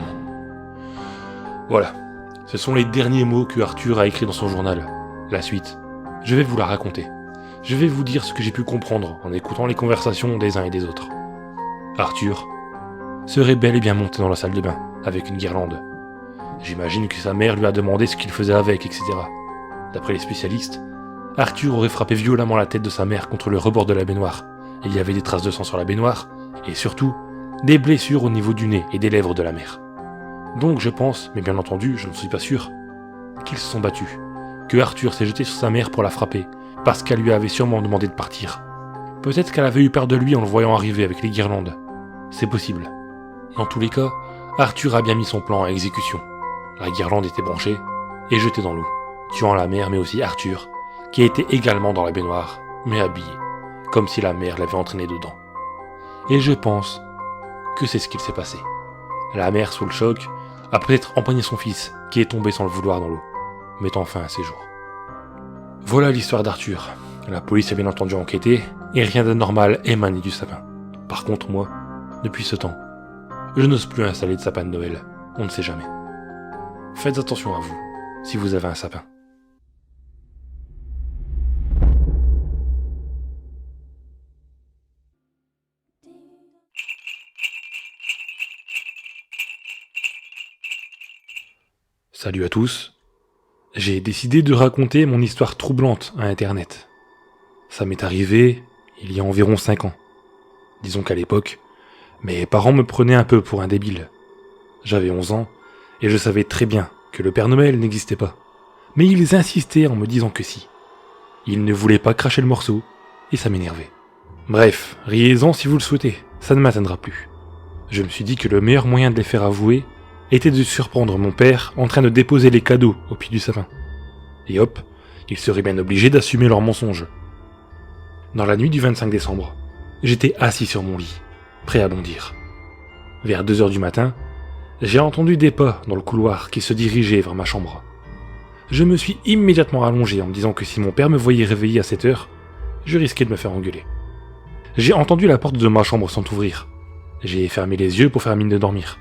Voilà, ce sont les derniers mots que Arthur a écrits dans son journal. La suite, je vais vous la raconter. Je vais vous dire ce que j'ai pu comprendre en écoutant les conversations des uns et des autres. Arthur serait bel et bien monté dans la salle de bain, avec une guirlande. J'imagine que sa mère lui a demandé ce qu'il faisait avec, etc. D'après les spécialistes, Arthur aurait frappé violemment la tête de sa mère contre le rebord de la baignoire. Il y avait des traces de sang sur la baignoire, et surtout, des blessures au niveau du nez et des lèvres de la mère. Donc je pense, mais bien entendu, je ne suis pas sûr, qu'ils se sont battus, que Arthur s'est jeté sur sa mère pour la frapper, parce qu'elle lui avait sûrement demandé de partir. Peut-être qu'elle avait eu peur de lui en le voyant arriver avec les guirlandes. C'est possible. Dans tous les cas, Arthur a bien mis son plan à exécution. La guirlande était branchée et jetée dans l'eau, tuant la mère mais aussi Arthur, qui était également dans la baignoire, mais habillé, comme si la mère l'avait entraîné dedans. Et je pense que c'est ce qu'il s'est passé. La mère, sous le choc, a peut-être empoigné son fils, qui est tombé sans le vouloir dans l'eau, mettant fin à ses jours. Voilà l'histoire d'Arthur. La police a bien entendu enquêté, et rien d'anormal émanait du sapin. Par contre, moi, depuis ce temps, je n'ose plus installer de sapin de Noël. On ne sait jamais. Faites attention à vous, si vous avez un sapin. Salut à tous. J'ai décidé de raconter mon histoire troublante à Internet. Ça m'est arrivé il y a environ 5 ans. Disons qu'à l'époque, mes parents me prenaient un peu pour un débile. J'avais 11 ans et je savais très bien que le Père Noël n'existait pas. Mais ils insistaient en me disant que si. Ils ne voulaient pas cracher le morceau et ça m'énervait. Bref, riez-en si vous le souhaitez, ça ne m'atteindra plus. Je me suis dit que le meilleur moyen de les faire avouer était de surprendre mon père en train de déposer les cadeaux au pied du sapin. Et hop, ils seraient bien obligés d'assumer leur mensonge. Dans la nuit du 25 décembre, j'étais assis sur mon lit, prêt à bondir. Vers 2 heures du matin, j'ai entendu des pas dans le couloir qui se dirigeaient vers ma chambre. Je me suis immédiatement allongé en me disant que si mon père me voyait réveillé à cette heure, je risquais de me faire engueuler. J'ai entendu la porte de ma chambre s'entrouvrir. J'ai fermé les yeux pour faire mine de dormir.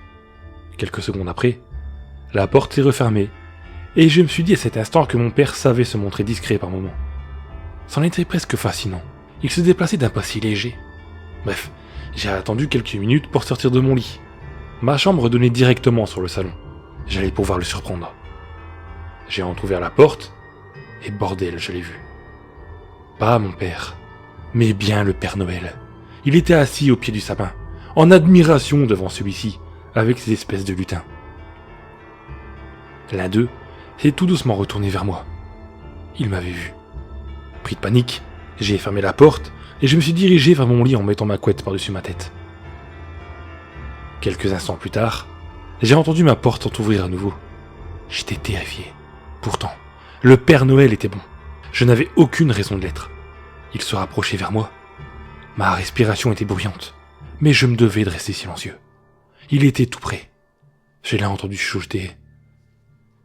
Quelques secondes après, la porte s'est refermée, et je me suis dit à cet instant que mon père savait se montrer discret par moments. C'en était presque fascinant. Il se déplaçait d'un pas si léger. Bref, j'ai attendu quelques minutes pour sortir de mon lit. Ma chambre donnait directement sur le salon. J'allais pouvoir le surprendre. J'ai entrouvert la porte, et bordel, je l'ai vu. Pas mon père, mais bien le Père Noël. Il était assis au pied du sapin, en admiration devant celui-ci, avec ses espèces de lutins. L'un d'eux s'est tout doucement retourné vers moi. Il m'avait vu. Pris de panique, j'ai fermé la porte et je me suis dirigé vers mon lit en mettant ma couette par-dessus ma tête. Quelques instants plus tard, j'ai entendu ma porte s'entrouvrir à nouveau. J'étais terrifié. Pourtant, le Père Noël était bon. Je n'avais aucune raison de l'être. Il se rapprochait vers moi. Ma respiration était bruyante, mais je me devais de rester silencieux. Il était tout près. Je l'ai entendu chuchoter.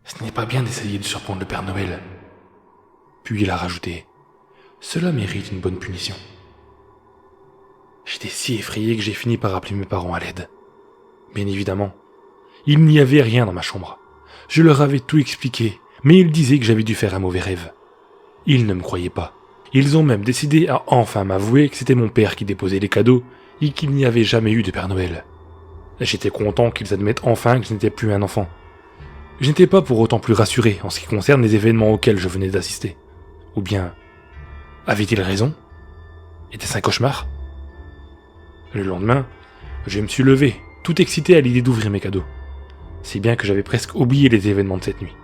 « Ce n'est pas bien d'essayer de surprendre le Père Noël. » Puis il a rajouté. « Cela mérite une bonne punition. » J'étais si effrayé que j'ai fini par appeler mes parents à l'aide. Bien évidemment, il n'y avait rien dans ma chambre. Je leur avais tout expliqué, mais ils disaient que j'avais dû faire un mauvais rêve. Ils ne me croyaient pas. Ils ont même décidé à enfin m'avouer que c'était mon père qui déposait les cadeaux et qu'il n'y avait jamais eu de Père Noël. J'étais content qu'ils admettent enfin que je n'étais plus un enfant. Je n'étais pas pour autant plus rassuré en ce qui concerne les événements auxquels je venais d'assister. Ou bien, avait-il raison? Était-ce un cauchemar? Le lendemain, je me suis levé, tout excité à l'idée d'ouvrir mes cadeaux. Si bien que j'avais presque oublié les événements de cette nuit.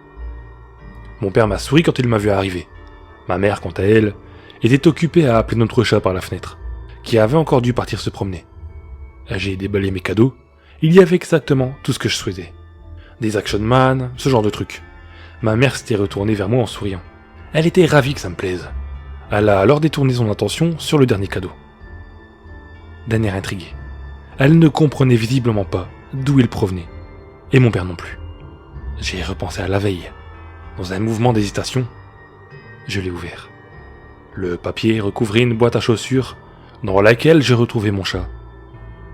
Mon père m'a souri quand il m'a vu arriver. Ma mère, quant à elle, était occupée à appeler notre chat par la fenêtre, qui avait encore dû partir se promener. J'ai déballé mes cadeaux, il y avait exactement tout ce que je souhaitais. Des Action Man, ce genre de trucs. Ma mère s'était retournée vers moi en souriant. Elle était ravie que ça me plaise. Elle a alors détourné son attention sur le dernier cadeau. D'un air intrigué. Elle ne comprenait visiblement pas d'où il provenait. Et mon père non plus. J'ai repensé à la veille. Dans un mouvement d'hésitation, je l'ai ouvert. Le papier recouvrait une boîte à chaussures dans laquelle j'ai retrouvé mon chat.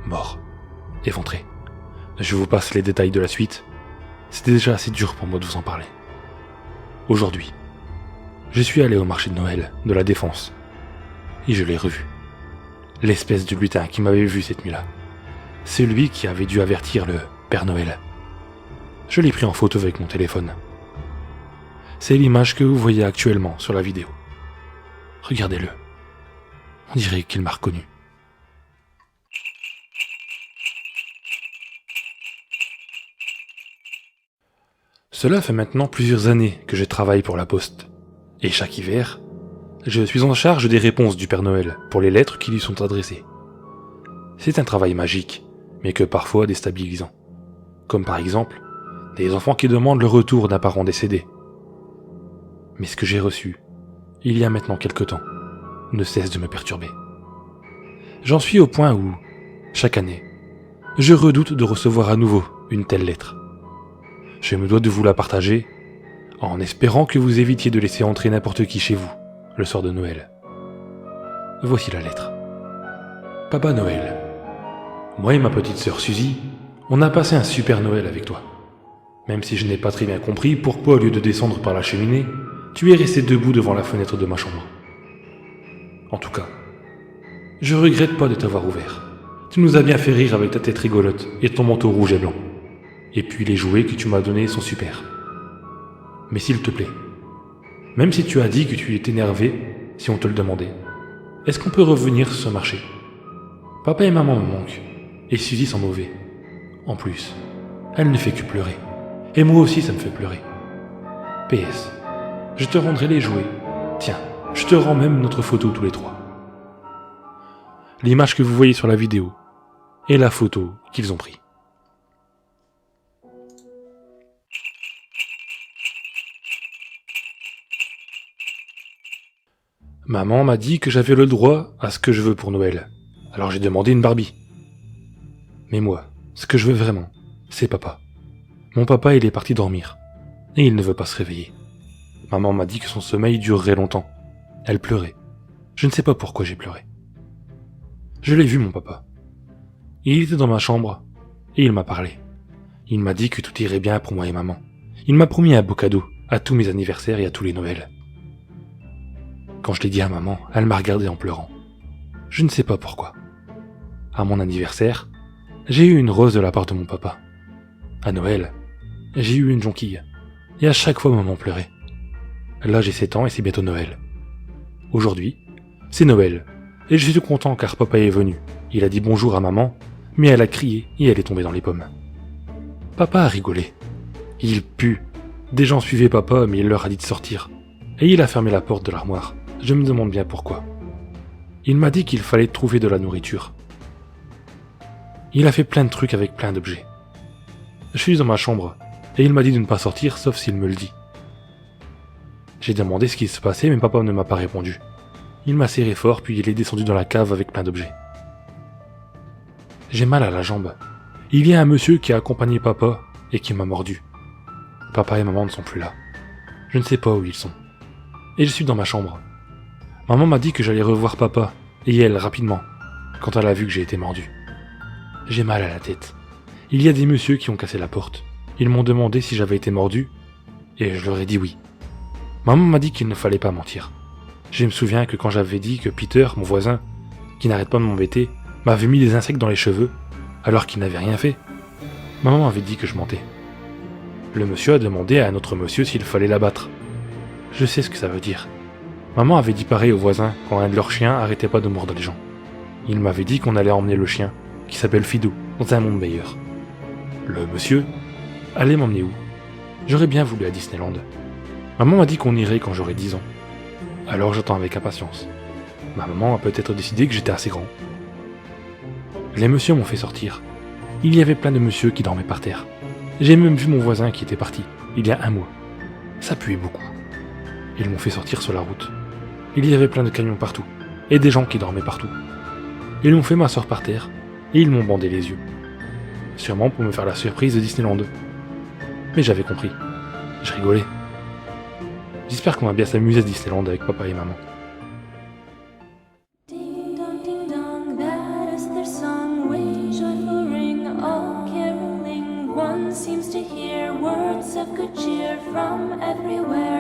Mort. Éventré. Je vous passe les détails de la suite. C'était déjà assez dur pour moi de vous en parler. Aujourd'hui, je suis allé au marché de Noël de la Défense. Et je l'ai revu. L'espèce de lutin qui m'avait vu cette nuit-là. Celui qui avait dû avertir le Père Noël. Je l'ai pris en photo avec mon téléphone. C'est l'image que vous voyez actuellement sur la vidéo. Regardez-le. On dirait qu'il m'a reconnu. Cela fait maintenant plusieurs années que je travaille pour la Poste. Et chaque hiver, je suis en charge des réponses du Père Noël pour les lettres qui lui sont adressées. C'est un travail magique, mais que parfois déstabilisant. Comme par exemple, des enfants qui demandent le retour d'un parent décédé. Mais ce que j'ai reçu, il y a maintenant quelque temps, ne cesse de me perturber. J'en suis au point où, chaque année, je redoute de recevoir à nouveau une telle lettre. Je me dois de vous la partager, en espérant que vous évitiez de laisser entrer n'importe qui chez vous, le soir de Noël. Voici la lettre. Papa Noël, moi et ma petite sœur Suzy, on a passé un super Noël avec toi. Même si je n'ai pas très bien compris pourquoi au lieu de descendre par la cheminée, tu es resté debout devant la fenêtre de ma chambre. En tout cas, je regrette pas de t'avoir ouvert. Tu nous as bien fait rire avec ta tête rigolote et ton manteau rouge et blanc. Et puis les jouets que tu m'as donnés sont super. Mais s'il te plaît, même si tu as dit que tu étais énervé si on te le demandait, est-ce qu'on peut revenir sur ce marché? Papa et maman me manquent, et Suzy sent mauvais. En plus, elle ne fait que pleurer. Et moi aussi ça me fait pleurer. PS, je te rendrai les jouets. Tiens, je te rends même notre photo tous les trois. L'image que vous voyez sur la vidéo et la photo qu'ils ont prise. Maman m'a dit que j'avais le droit à ce que je veux pour Noël. Alors j'ai demandé une Barbie. Mais moi, ce que je veux vraiment, c'est papa. Mon papa, il est parti dormir. Et il ne veut pas se réveiller. Maman m'a dit que son sommeil durerait longtemps. Elle pleurait. Je ne sais pas pourquoi j'ai pleuré. Je l'ai vu, mon papa. Il était dans ma chambre, et il m'a parlé. Il m'a dit que tout irait bien pour moi et maman. Il m'a promis un beau cadeau, à tous mes anniversaires et à tous les Noëls. Quand je l'ai dit à maman, elle m'a regardé en pleurant. Je ne sais pas pourquoi. À mon anniversaire, j'ai eu une rose de la part de mon papa. À Noël, j'ai eu une jonquille. Et à chaque fois, maman pleurait. Là, j'ai 7 ans et c'est bientôt Noël. Aujourd'hui, c'est Noël. Et je suis content car papa est venu. Il a dit bonjour à maman, mais elle a crié et elle est tombée dans les pommes. Papa a rigolé. Il pue. Des gens suivaient papa, mais il leur a dit de sortir. Et il a fermé la porte de l'armoire. Je me demande bien pourquoi. Il m'a dit qu'il fallait trouver de la nourriture. Il a fait plein de trucs avec plein d'objets. Je suis dans ma chambre, et il m'a dit de ne pas sortir sauf s'il me le dit. J'ai demandé ce qui se passait, mais papa ne m'a pas répondu. Il m'a serré fort, puis il est descendu dans la cave avec plein d'objets. J'ai mal à la jambe. Il y a un monsieur qui a accompagné papa et qui m'a mordu. Papa et maman ne sont plus là. Je ne sais pas où ils sont. Et je suis dans ma chambre. Maman m'a dit que j'allais revoir papa, et elle, rapidement, quand elle a vu que j'ai été mordu. J'ai mal à la tête. Il y a des messieurs qui ont cassé la porte. Ils m'ont demandé si j'avais été mordu, et je leur ai dit oui. Maman m'a dit qu'il ne fallait pas mentir. Je me souviens que quand j'avais dit que Peter, mon voisin, qui n'arrête pas de m'embêter, m'avait mis des insectes dans les cheveux, alors qu'il n'avait rien fait, maman m'avait dit que je mentais. Le monsieur a demandé à un autre monsieur s'il fallait l'abattre. Je sais ce que ça veut dire. Maman avait dit pareil aux voisins quand un de leurs chiens arrêtait pas de mordre les gens. Il m'avait dit qu'on allait emmener le chien, qui s'appelle Fido, dans un monde meilleur. Le monsieur allait m'emmener où? J'aurais bien voulu à Disneyland. Maman m'a dit qu'on irait quand j'aurais 10 ans. Alors j'attends avec impatience. Ma maman a peut-être décidé que j'étais assez grand. Les messieurs m'ont fait sortir. Il y avait plein de messieurs qui dormaient par terre. J'ai même vu mon voisin qui était parti, il y a un mois. Ça puait beaucoup. Ils m'ont fait sortir sur la route. Il y avait plein de camions partout, et des gens qui dormaient partout. Ils m'ont fait m'asseoir par terre, et ils m'ont bandé les yeux. Sûrement pour me faire la surprise de Disneyland. Mais j'avais compris. Je rigolais. J'espère qu'on va bien s'amuser à Disneyland avec papa et maman. Ding dong, that is their song, way joyful ring, all caroling. One seems to hear words of good cheer from everywhere.